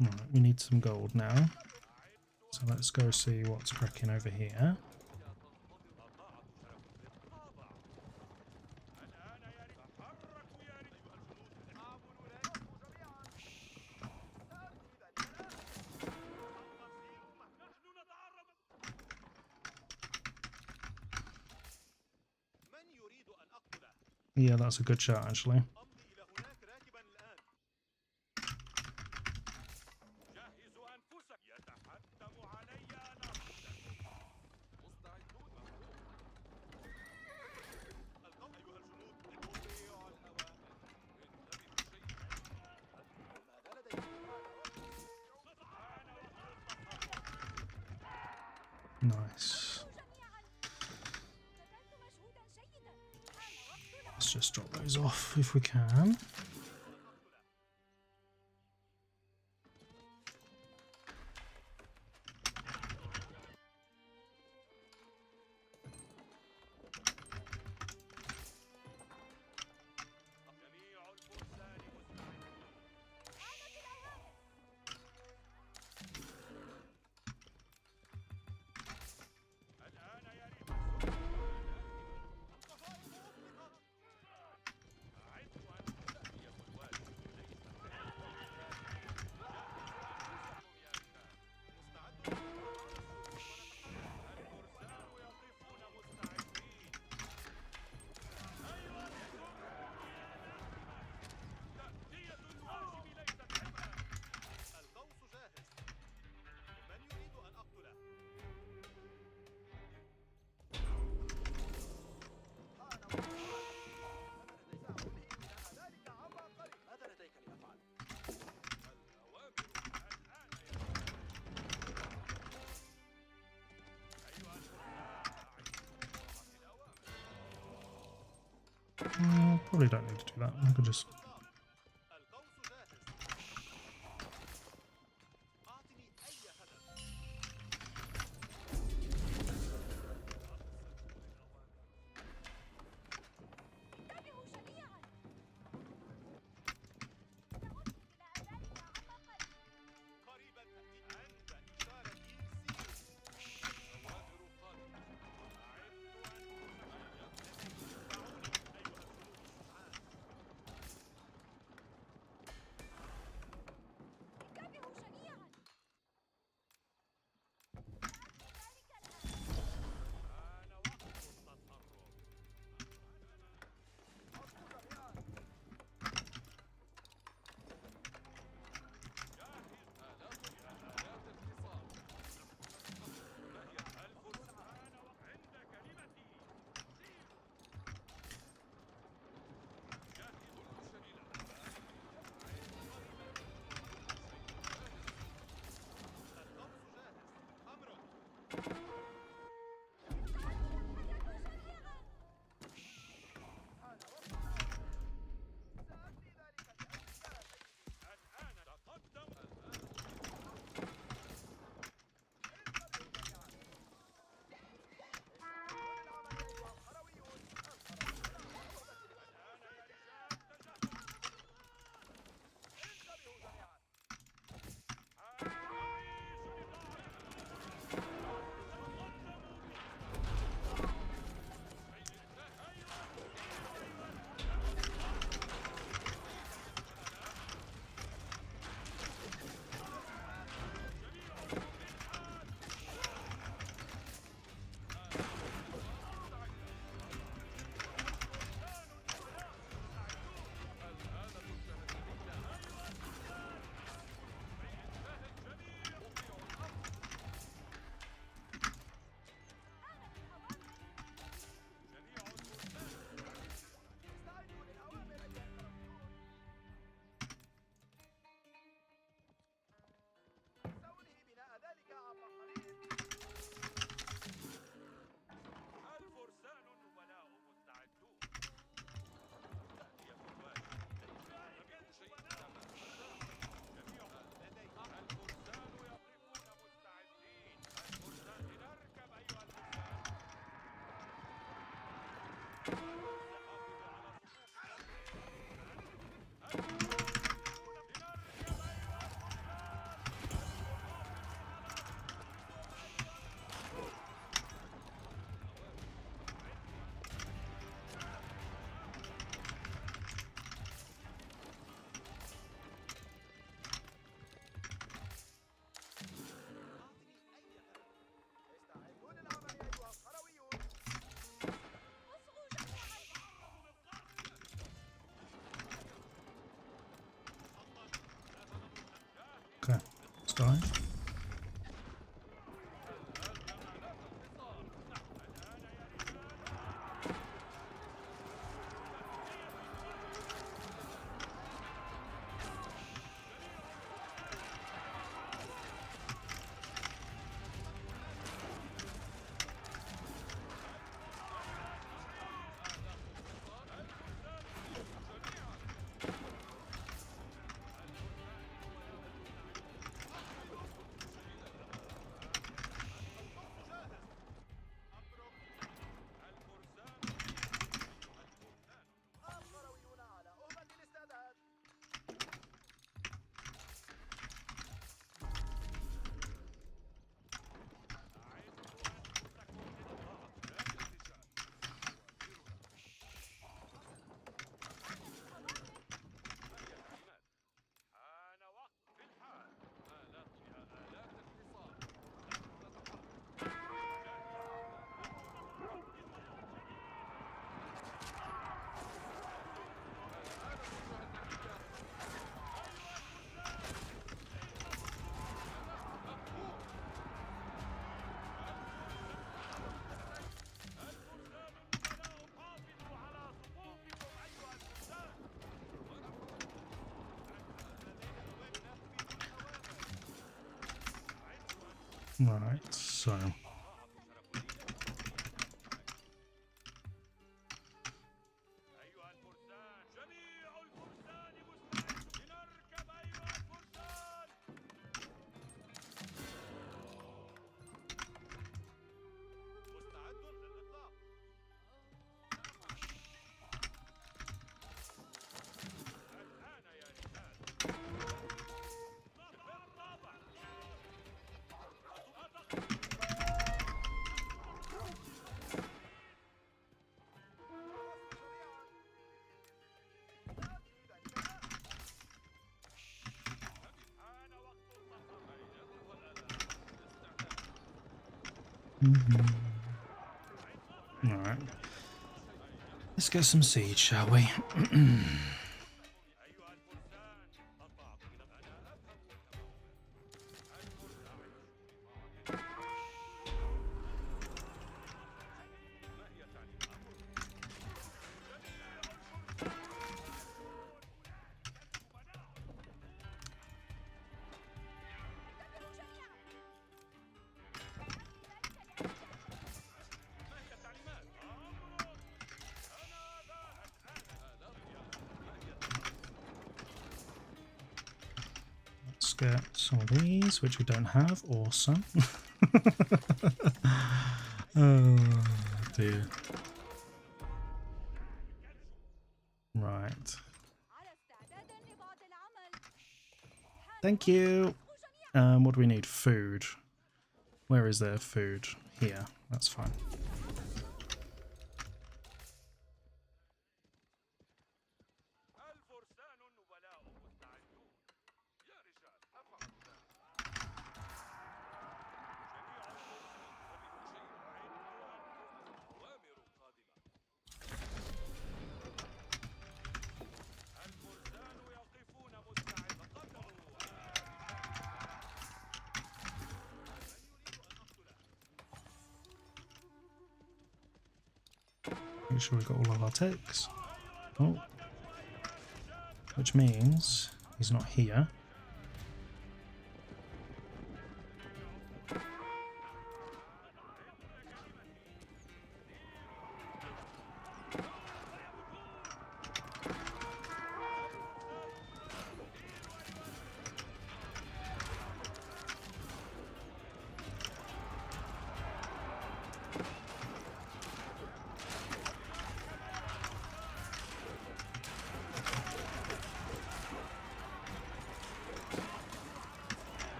Right, we need some gold now. So let's go see what's cracking over here. Yeah, that's a good shot actually. Nice. Let's just drop those off if we can. Probably don't need to do that. I could just. Okay, let's die. Right, so Alright. Let's get some seeds, shall we? Let's get some of these, which we don't have. Awesome. Oh dear. Right. Thank you. What do we need? Food. Where is there food? Here. That's fine. Make sure we've got all of our ticks. Oh. Which means he's not here.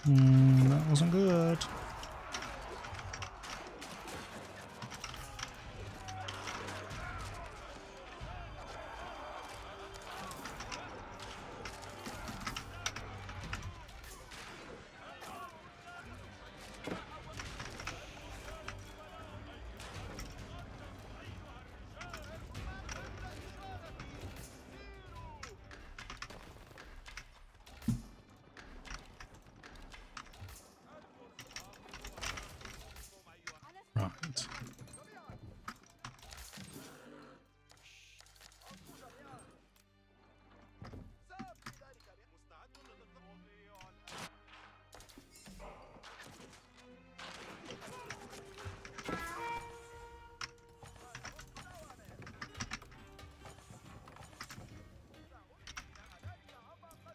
That wasn't good. Right.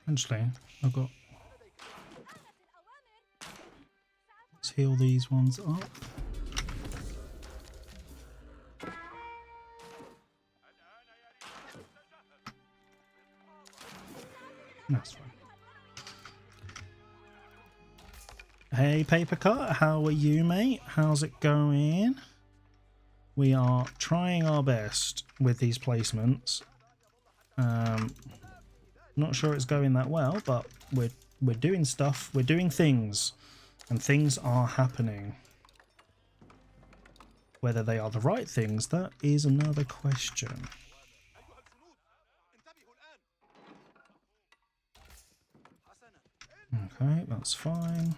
Eventually, I've got. Let's heal these ones up. That's fine. Hey, Paper Cut, how are you, mate? How's it going? We are trying our best with these placements. Not sure it's going that well, but we're doing stuff. We're doing things, and things are happening. Whether they are the right things, that is another question. Okay, that's fine.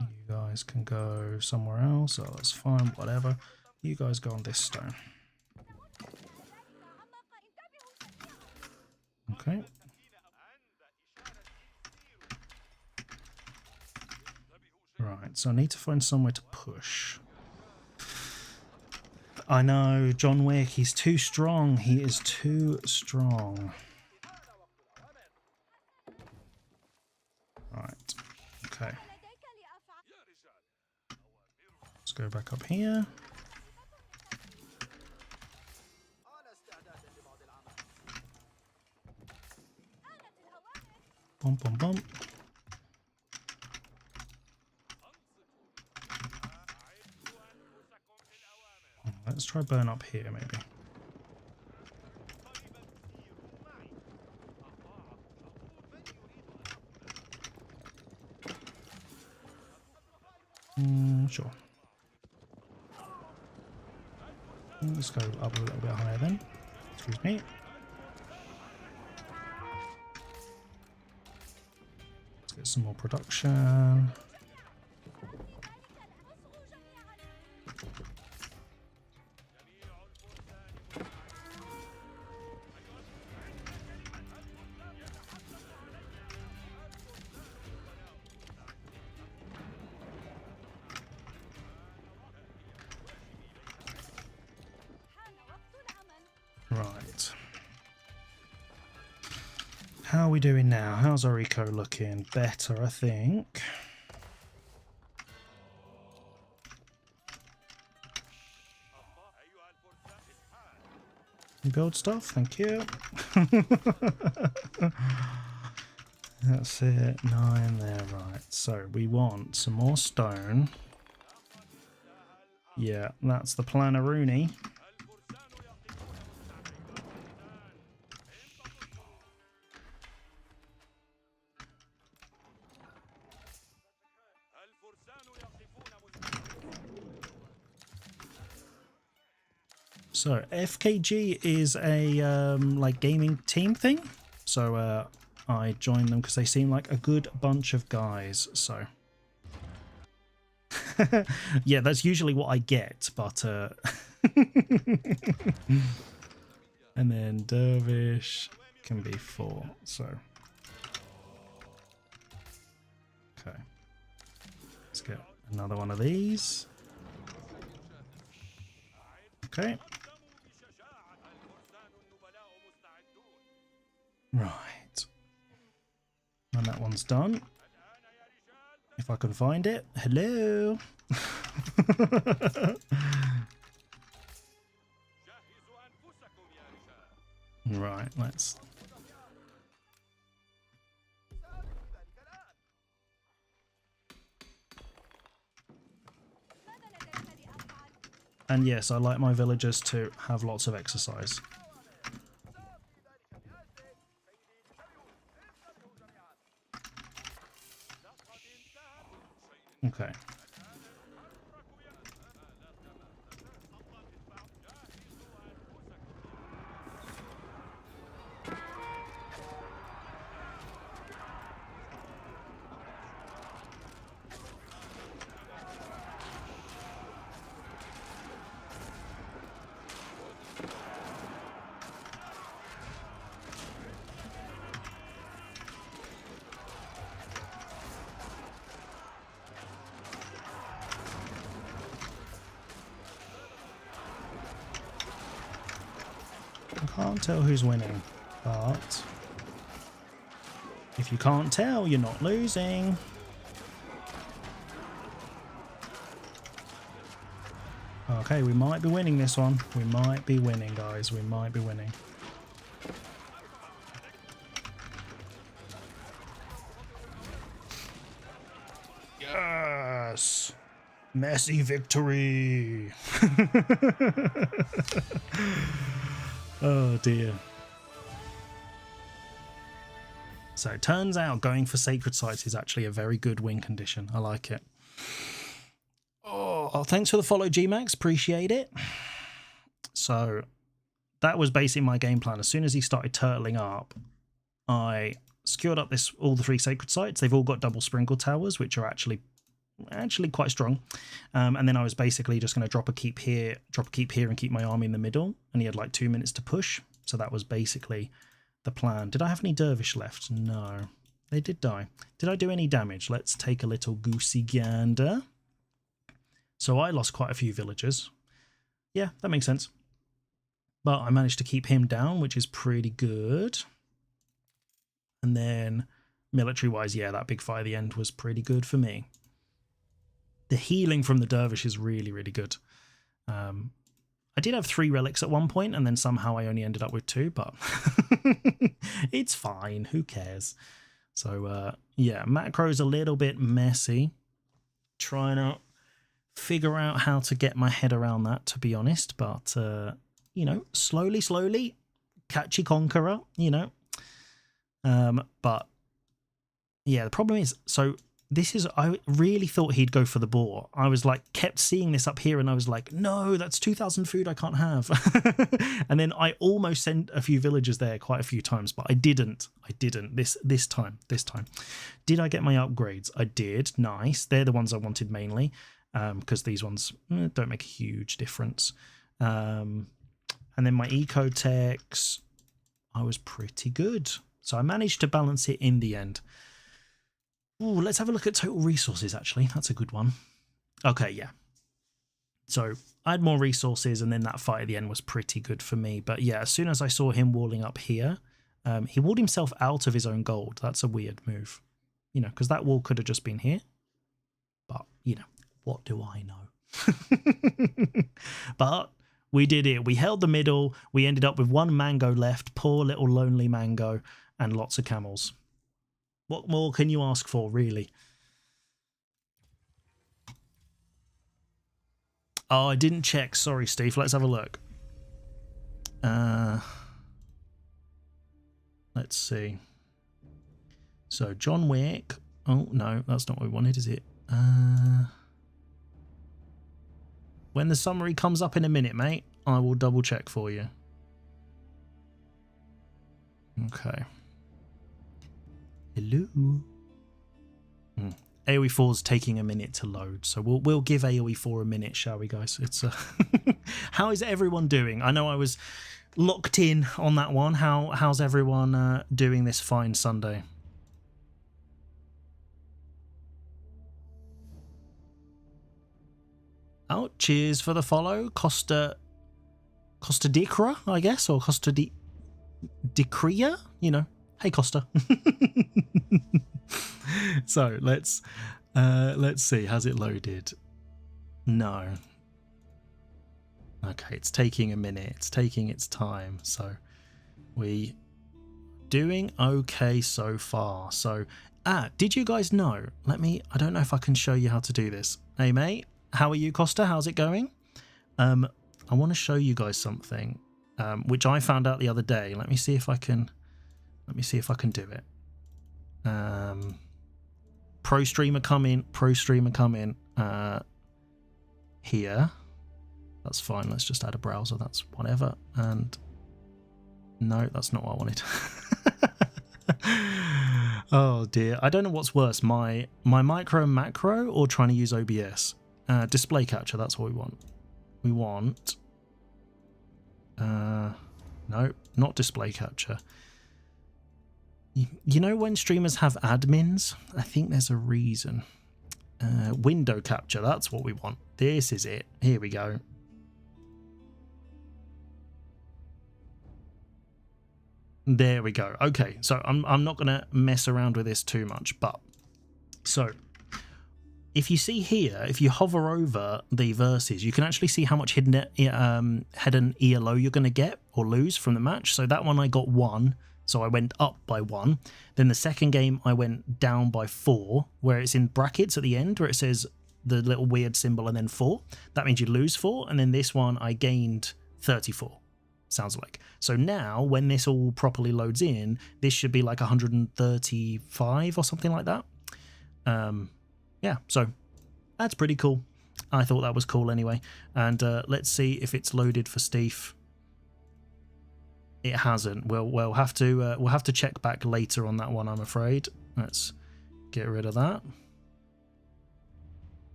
You guys can go somewhere else. Oh, that's fine, whatever. You guys go on this stone. Okay. Right, so I need to find somewhere to push. I know, John Wick, he's too strong. He is too strong. Right, okay. Let's go back up here. Bump, bump, bump. Let's try burn up here, maybe. Sure. Let's go up a little bit higher then. Excuse me. Let's get some more production. Right. How are we doing now? How's our eco looking? Better, I think. Build stuff, thank you. That's it, 9 there, right. So we want some more stone. Yeah, that's the plan of Rooney. So FKG is a like gaming team thing. So I joined them because they seem like a good bunch of guys. So yeah, that's usually what I get. But and then Dervish can be 4. So okay, let's get another one of these. Okay. Right. And that one's done. If I can find it. Hello. Right, let's... And yes, I like my villagers to have lots of exercise. Okay. I can't tell who's winning, but if you can't tell, you're not losing. Okay, we might be winning this one. We might be winning, guys. We might be winning. Yes! Messy victory! Oh dear. So it turns out going for sacred sites is actually a very good win condition. I like it. Oh, thanks for the follow, Gmax. Appreciate it. So that was basically my game plan. As soon as he started turtling up, I secured up all the 3 sacred sites. They've all got double sprinkle towers, which are actually quite strong. And then I was basically just going to drop a keep here, and keep my army in the middle. And he had like 2 minutes to push. So that was basically the plan. Did I have any dervish left? No. They did die. Did I do any damage? Let's take a little goosey gander. So I lost quite a few villagers. Yeah, that makes sense. But I managed to keep him down, which is pretty good. And then military-wise, yeah, that big fight at the end was pretty good for me. The healing from the dervish is really, really good. I did have 3 relics at one point, and then somehow I only ended up with 2, but it's fine. Who cares? So, yeah, macro's a little bit messy. Trying to figure out how to get my head around that, to be honest. But, you know, slowly, catchy conqueror, you know. But, yeah, the problem is, so this is, I really thought he'd go for the boar. I was like, kept seeing this up here and I was like, no, that's 2,000 food I can't have. And then I almost sent a few villagers there quite a few times, but I didn't this time. Did I get my upgrades? I did. Nice. They're the ones I wanted mainly, because these ones don't make a huge difference. And then my eco techs, I was pretty good. So I managed to balance it in the end. Ooh, let's have a look at total resources, actually. That's a good one. Okay, yeah. So I had more resources, and then that fight at the end was pretty good for me. But yeah, as soon as I saw him walling up here, he walled himself out of his own gold. That's a weird move. You know, because that wall could have just been here. But, you know, what do I know? But we did it. We held the middle. We ended up with one mango left. Poor little lonely mango, and lots of camels. What more can you ask for, really? Oh, I didn't check. Sorry, Steve. Let's have a look. Let's see. So, John Wick. Oh, no, that's not what we wanted, is it? When the summary comes up in a minute, mate, I will double check for you. Okay. Hello. AoE 4's taking a minute to load, so we'll give AoE 4 a minute, shall we, guys? It's how is everyone doing? I know I was locked in on that one. How's everyone doing this fine Sunday? Oh, cheers for the follow, Costa Dicra, I guess, or Costa Dicria, you know. Hey, Costa. So let's see. Has it loaded? No. Okay, it's taking a minute. It's taking its time. So we doing okay so far. So did you guys know? I don't know if I can show you how to do this. Hey mate, how are you, Costa? How's it going? I want to show you guys something, which I found out the other day. Let me see if I can do it. Pro streamer come in. Here. That's fine. Let's just add a browser. That's whatever. And no, that's not what I wanted. Oh dear. I don't know what's worse, my micro and macro or trying to use OBS. Display capture. That's what we want. We want. No, not display capture. You know when streamers have admins? I think there's a reason. Window capture, that's what we want. This is it. Here we go. There we go. Okay, so I'm not going to mess around with this too much, but so if you see here, if you hover over the verses, you can actually see how much head and ELO you're going to get or lose from the match. So that one I got 1. So I went up by 1. Then the second game I went down by 4, where it's in brackets at the end where it says the little weird symbol and then 4. That means you lose 4. And then this one I gained 34. Sounds like. So now when this all properly loads in, this should be like 135 or something like that. Yeah, so that's pretty cool. I thought that was cool anyway. And let's see if it's loaded for Steve. It hasn't. We'll have to check back later on that one, I'm afraid. Let's get rid of that.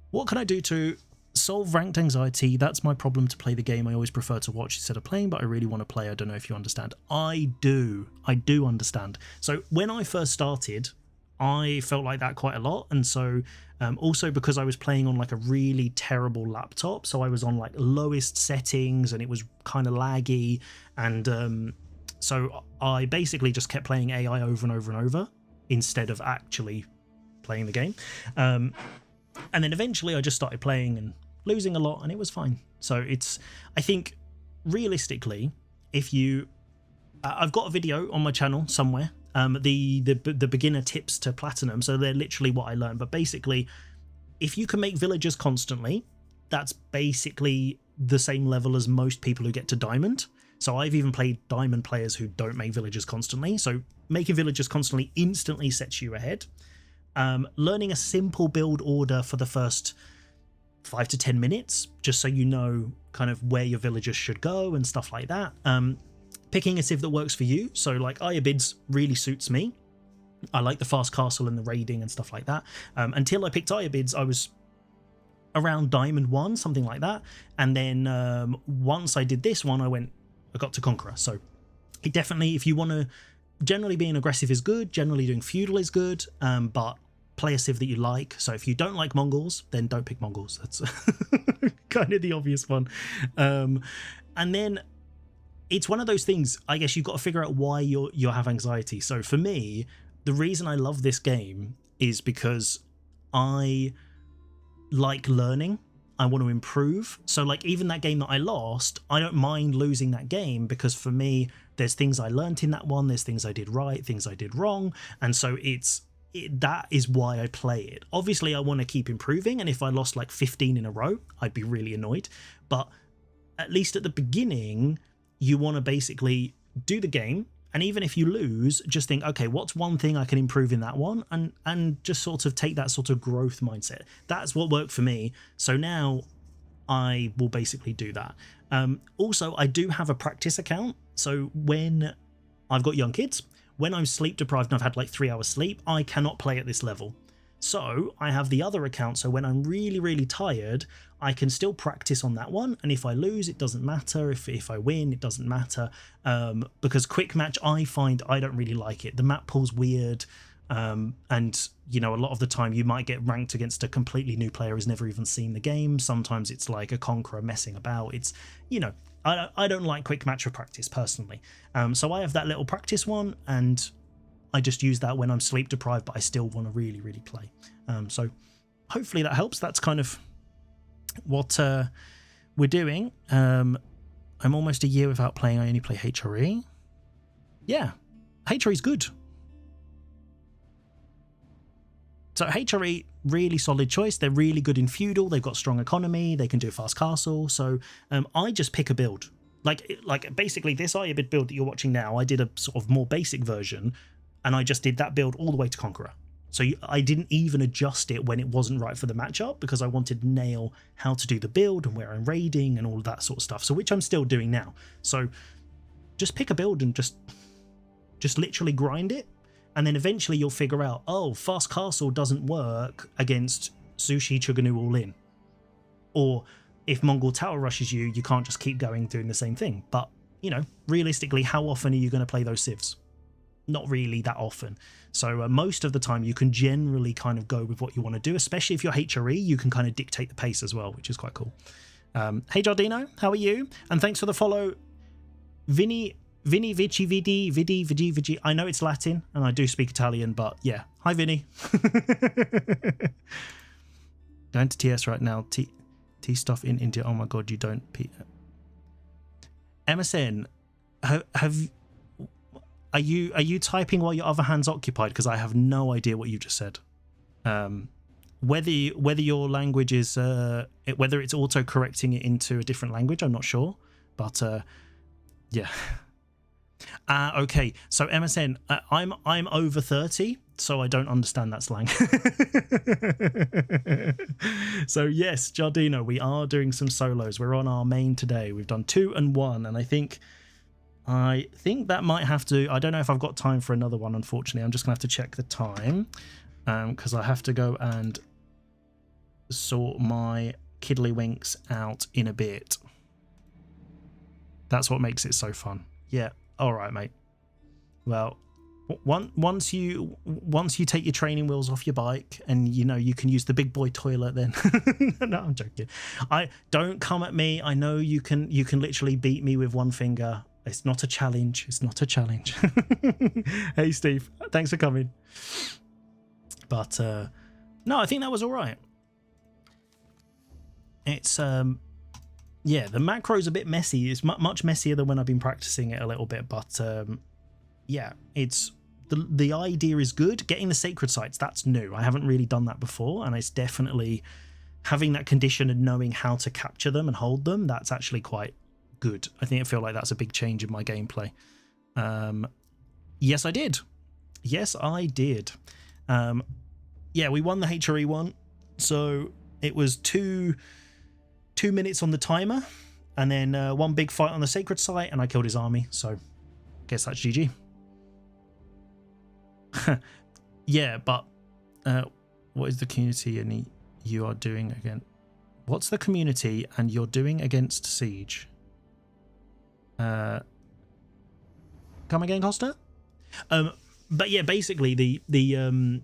What can I do to solve ranked anxiety? That's my problem to play the game. I always prefer to watch instead of playing, but I really want to play. I don't know if you understand. I do understand. So when I first started, I felt like that quite a lot, and so also because I was playing on like a really terrible laptop, so I was on like lowest settings and it was kind of laggy, and so I basically just kept playing AI over and over and over instead of actually playing the game, and then eventually I just started playing and losing a lot, and it was fine. So it's, I think realistically, if you I've got a video on my channel somewhere, the beginner tips to platinum, so they're literally what I learned. But basically, if you can make villagers constantly, that's basically the same level as most people who get to diamond. So I've even played diamond players who don't make villagers constantly. So making villagers constantly instantly sets you ahead. learning a simple build order for the first 5 to 10 minutes, just so you know kind of where your villagers should go and stuff like that. Picking a civ that works for you. So like Ayabids really suits me. I like the fast castle and the raiding and stuff like that. Until I picked Ayabids, I was around Diamond 1, something like that. And then once I did this one, I got to Conqueror. So it definitely, if you want to, generally being aggressive is good, generally doing feudal is good, but play a civ that you like. So if you don't like Mongols, then don't pick Mongols. That's kind of the obvious one. And then it's one of those things, I guess you've got to figure out why you have anxiety. So for me, the reason I love this game is because I like learning. I want to improve. So like even that game that I lost, I don't mind losing that game, because for me, there's things I learned in that one, there's things I did right, things I did wrong. And so that is why I play it. Obviously, I want to keep improving, and if I lost like 15 in a row, I'd be really annoyed. But at least at the beginning, you want to basically do the game, and even if you lose, just think, okay, what's one thing I can improve in that one, and just sort of take that sort of growth mindset. That's what worked for me. So now I will basically do that. Also, I do have a practice account. So when I've got young kids, when I'm sleep deprived and I've had like 3 hours sleep, I cannot play at this level. So I have the other account, so when I'm really, really tired, I can still practice on that one, and if I lose, it doesn't matter. If I win, it doesn't matter, because quick match, I find I don't really like it. The map pool's weird, and you know, a lot of the time you might get ranked against a completely new player who's never even seen the game. Sometimes it's like a conqueror messing about. It's, you know, I don't like quick match for practice personally. So I have that little practice one, and I just use that when I'm sleep deprived, but I still want to really, really play. So hopefully that helps. That's kind of what we're doing. I'm almost a year without playing. I only play HRE. Yeah, HRE is good. So HRE, really solid choice. They're really good in feudal. They've got strong economy. They can do a fast castle. So I just pick a build. Like basically this Ayabid build that you're watching now, I did a sort of more basic version, and I just did that build all the way to Conqueror. So I didn't even adjust it when it wasn't right for the matchup, because I wanted to nail how to do the build and where I'm raiding and all of that sort of stuff. So which I'm still doing now. So just pick a build and just literally grind it. And then eventually you'll figure out, oh, fast castle doesn't work against Sushi Chuganu all in. Or if Mongol tower rushes you, you can't just keep going doing the same thing. But, you know, realistically, how often are you going to play those civs? Not really that often. So most of the time you can generally kind of go with what you want to do, especially if you're HRE, you can kind of dictate the pace as well, which is quite cool. Hey Giardino, how are you? And thanks for the follow. Vinny Vici Vidi. I know it's Latin and I do speak Italian, but yeah. Hi Vinny. Going to TS right now. T stuff in India. Oh my god, you don't. MSN, are you typing while your other hand's occupied? Because I have no idea what you just said. Whether your language is whether it's auto correcting it into a different language, I'm not sure. But yeah. Okay. So MSN, I'm over 30, so I don't understand that slang. So yes, Giardino, we are doing some solos. We're on our main today. We've done 2 and 1, and I think that might have to. I don't know if I've got time for another one. Unfortunately, I'm just gonna have to check the time, because I have to go and sort my kiddlywinks out in a bit. That's what makes it so fun. Yeah. All right, mate. Well, once you take your training wheels off your bike and you know you can use the big boy toilet, then no, I'm joking. Don't come at me. I know you can literally beat me with one finger. It's not a challenge. It's not a challenge. Hey, Steve. Thanks for coming. But no, I think that was all right. It's yeah, the macro's a bit messy. It's much messier than when I've been practicing it a little bit, but yeah, it's the idea is good. Getting the sacred sites, that's new. I haven't really done that before, and it's definitely having that condition and knowing how to capture them and hold them. That's actually quite good. I feel like that's a big change in my gameplay. Yes, I did. Yes, I did. yeah, we won the HRE one. So it was 2 minutes on the timer, and then one big fight on the sacred site, and I killed his army. So guess that's GG. Yeah, but what is the community and you are doing again? What's the community and you're doing against Siege? Come again, Costa? But yeah, basically the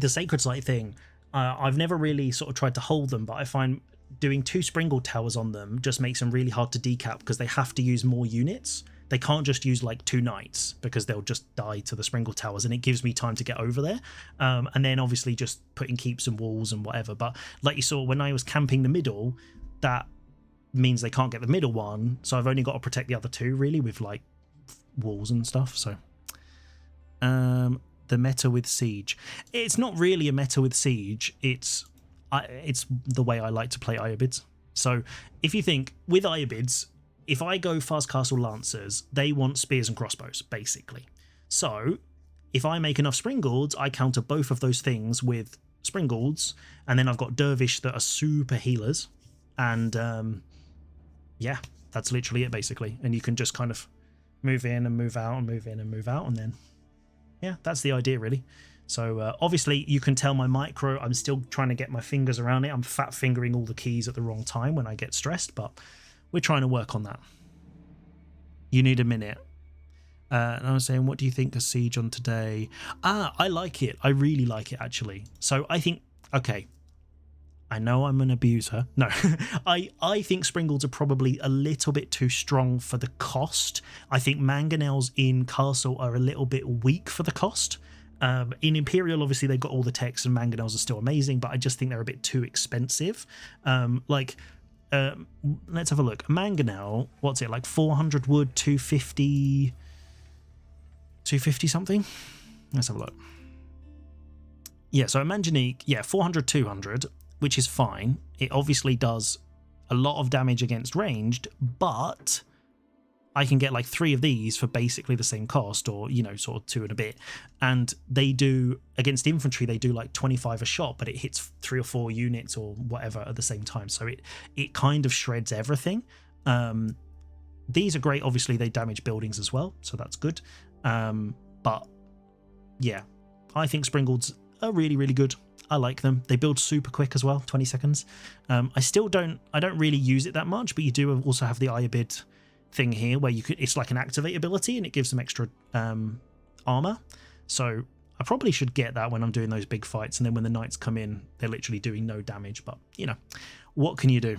sacred site thing, I've never really sort of tried to hold them, but I find doing 2 Springald towers on them just makes them really hard to decap because they have to use more units. They can't just use like 2 knights because they'll just die to the Springald towers, and it gives me time to get over there. And then obviously just putting keeps and walls and whatever. But like you saw when I was camping the middle, that means they can't get the middle one, so I've only got to protect the other 2 really with like walls and stuff. So the meta with Siege, it's not really a meta with Siege, it's the way I like to play Iobids. So if you think with Iobids, if I go fast castle lancers, they want spears and crossbows basically. So if I make enough Springalds, I counter both of those things with Springalds, and then I've got Dervish that are super healers, and yeah, that's literally it basically. And you can just kind of move in and move out and move in and move out, and then yeah, that's the idea really. So obviously you can tell my micro, I'm still trying to get my fingers around it. I'm fat fingering all the keys at the wrong time when I get stressed, but we're trying to work on that. You need a minute. And I was saying, what do you think of Siege on today? I like it. I really like it actually. So I think, okay, I know I'm an abuser. No, I think Springalds are probably a little bit too strong for the cost. I think Mangonels in Castle are a little bit weak for the cost. In Imperial, obviously, they've got all the techs and Mangonels are still amazing, but I just think they're a bit too expensive. Let's have a look. Mangonel, what's it, like 400 wood, 250 something? Let's have a look. Yeah, so a Manganique, yeah, 400, 200, which is fine. It obviously does a lot of damage against ranged, but I can get like 3 of these for basically the same cost, or, you know, sort of 2 and a bit. And they do, against infantry, they do like 25 a shot, but it hits 3 or 4 units or whatever at the same time. So it kind of shreds everything. These are great. Obviously, they damage buildings as well, so that's good. But yeah, I think Springalds are really, really good. I like them. They build super quick as well, 20 seconds. I don't really use it that much, but you do also have the Iobid thing here where you could, it's like an activate ability and it gives them extra armor. So I probably should get that when I'm doing those big fights, and then when the knights come in, they're literally doing no damage. But you know, what can you do?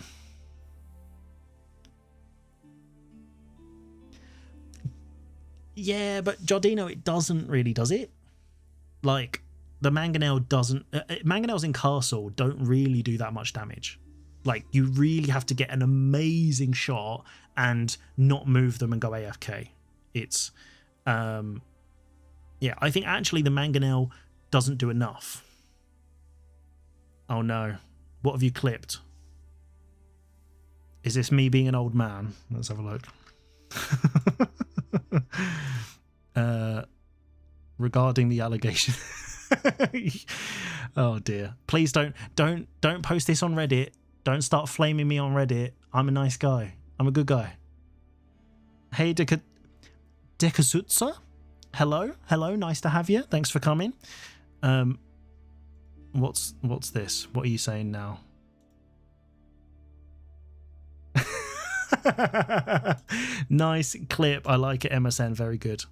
Yeah, but Giardino, it doesn't really, does it? Like, the Mangonel doesn't... Mangonels in Castle don't really do that much damage. Like, you really have to get an amazing shot and not move them and go AFK. It's... yeah, I think actually the Mangonel doesn't do enough. Oh no. What have you clipped? Is this me being an old man? Let's have a look. Regarding the allegation. Oh dear. Please don't post this on Reddit. Don't start flaming me on Reddit. I'm a nice guy. I'm a good guy. Hey Dekazutsa? Hello? Hello, nice to have you. Thanks for coming. What's this? What are you saying now? Nice clip. I like it, MSN. Very good.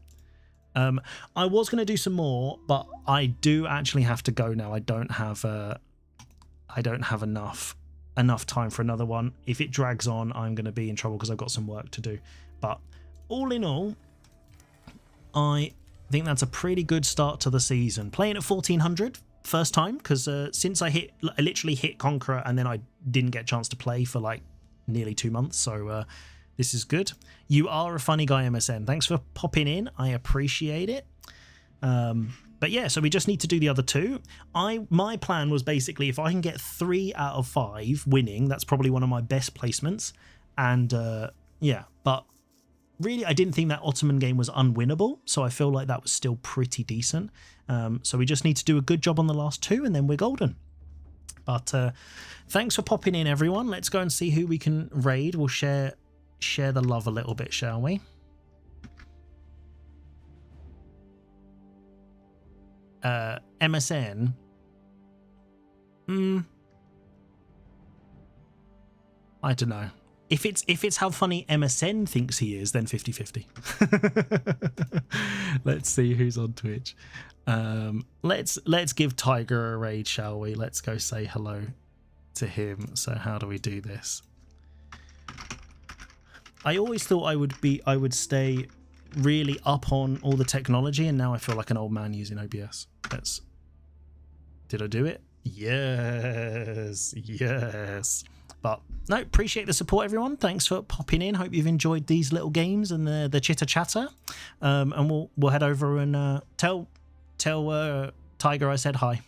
I was going to do some more, but I do actually have to go now. I don't have enough time for another one. If it drags on, I'm going to be in trouble because I've got some work to do. But all in all, I think that's a pretty good start to the season. Playing at 1400 first time, because since I literally hit Conqueror and then I didn't get a chance to play for like nearly 2 months, so this is good. You are a funny guy, MSN. Thanks for popping in. I appreciate it. But yeah, so we just need to do the other 2. My plan was basically if I can get 3 out of 5 winning, that's probably one of my best placements. And yeah, but really, I didn't think that Ottoman game was unwinnable, so I feel like that was still pretty decent. So we just need to do a good job on the last two, and then we're golden. But thanks for popping in, everyone. Let's go and see who we can raid. We'll share the love a little bit, shall we? MSN. I don't know. If it's how funny MSN thinks he is, then 50-50. Let's see who's on Twitch. Let's give Tiger a raid, shall we? Let's go say hello to him. So how do we do this? I always thought I would stay really up on all the technology, and now I feel like an old man using OBS. Did I do it? Yes. But no, appreciate the support, everyone. Thanks for popping in. Hope you've enjoyed these little games and the chitter chatter. And we'll head over and tell Tiger I said hi.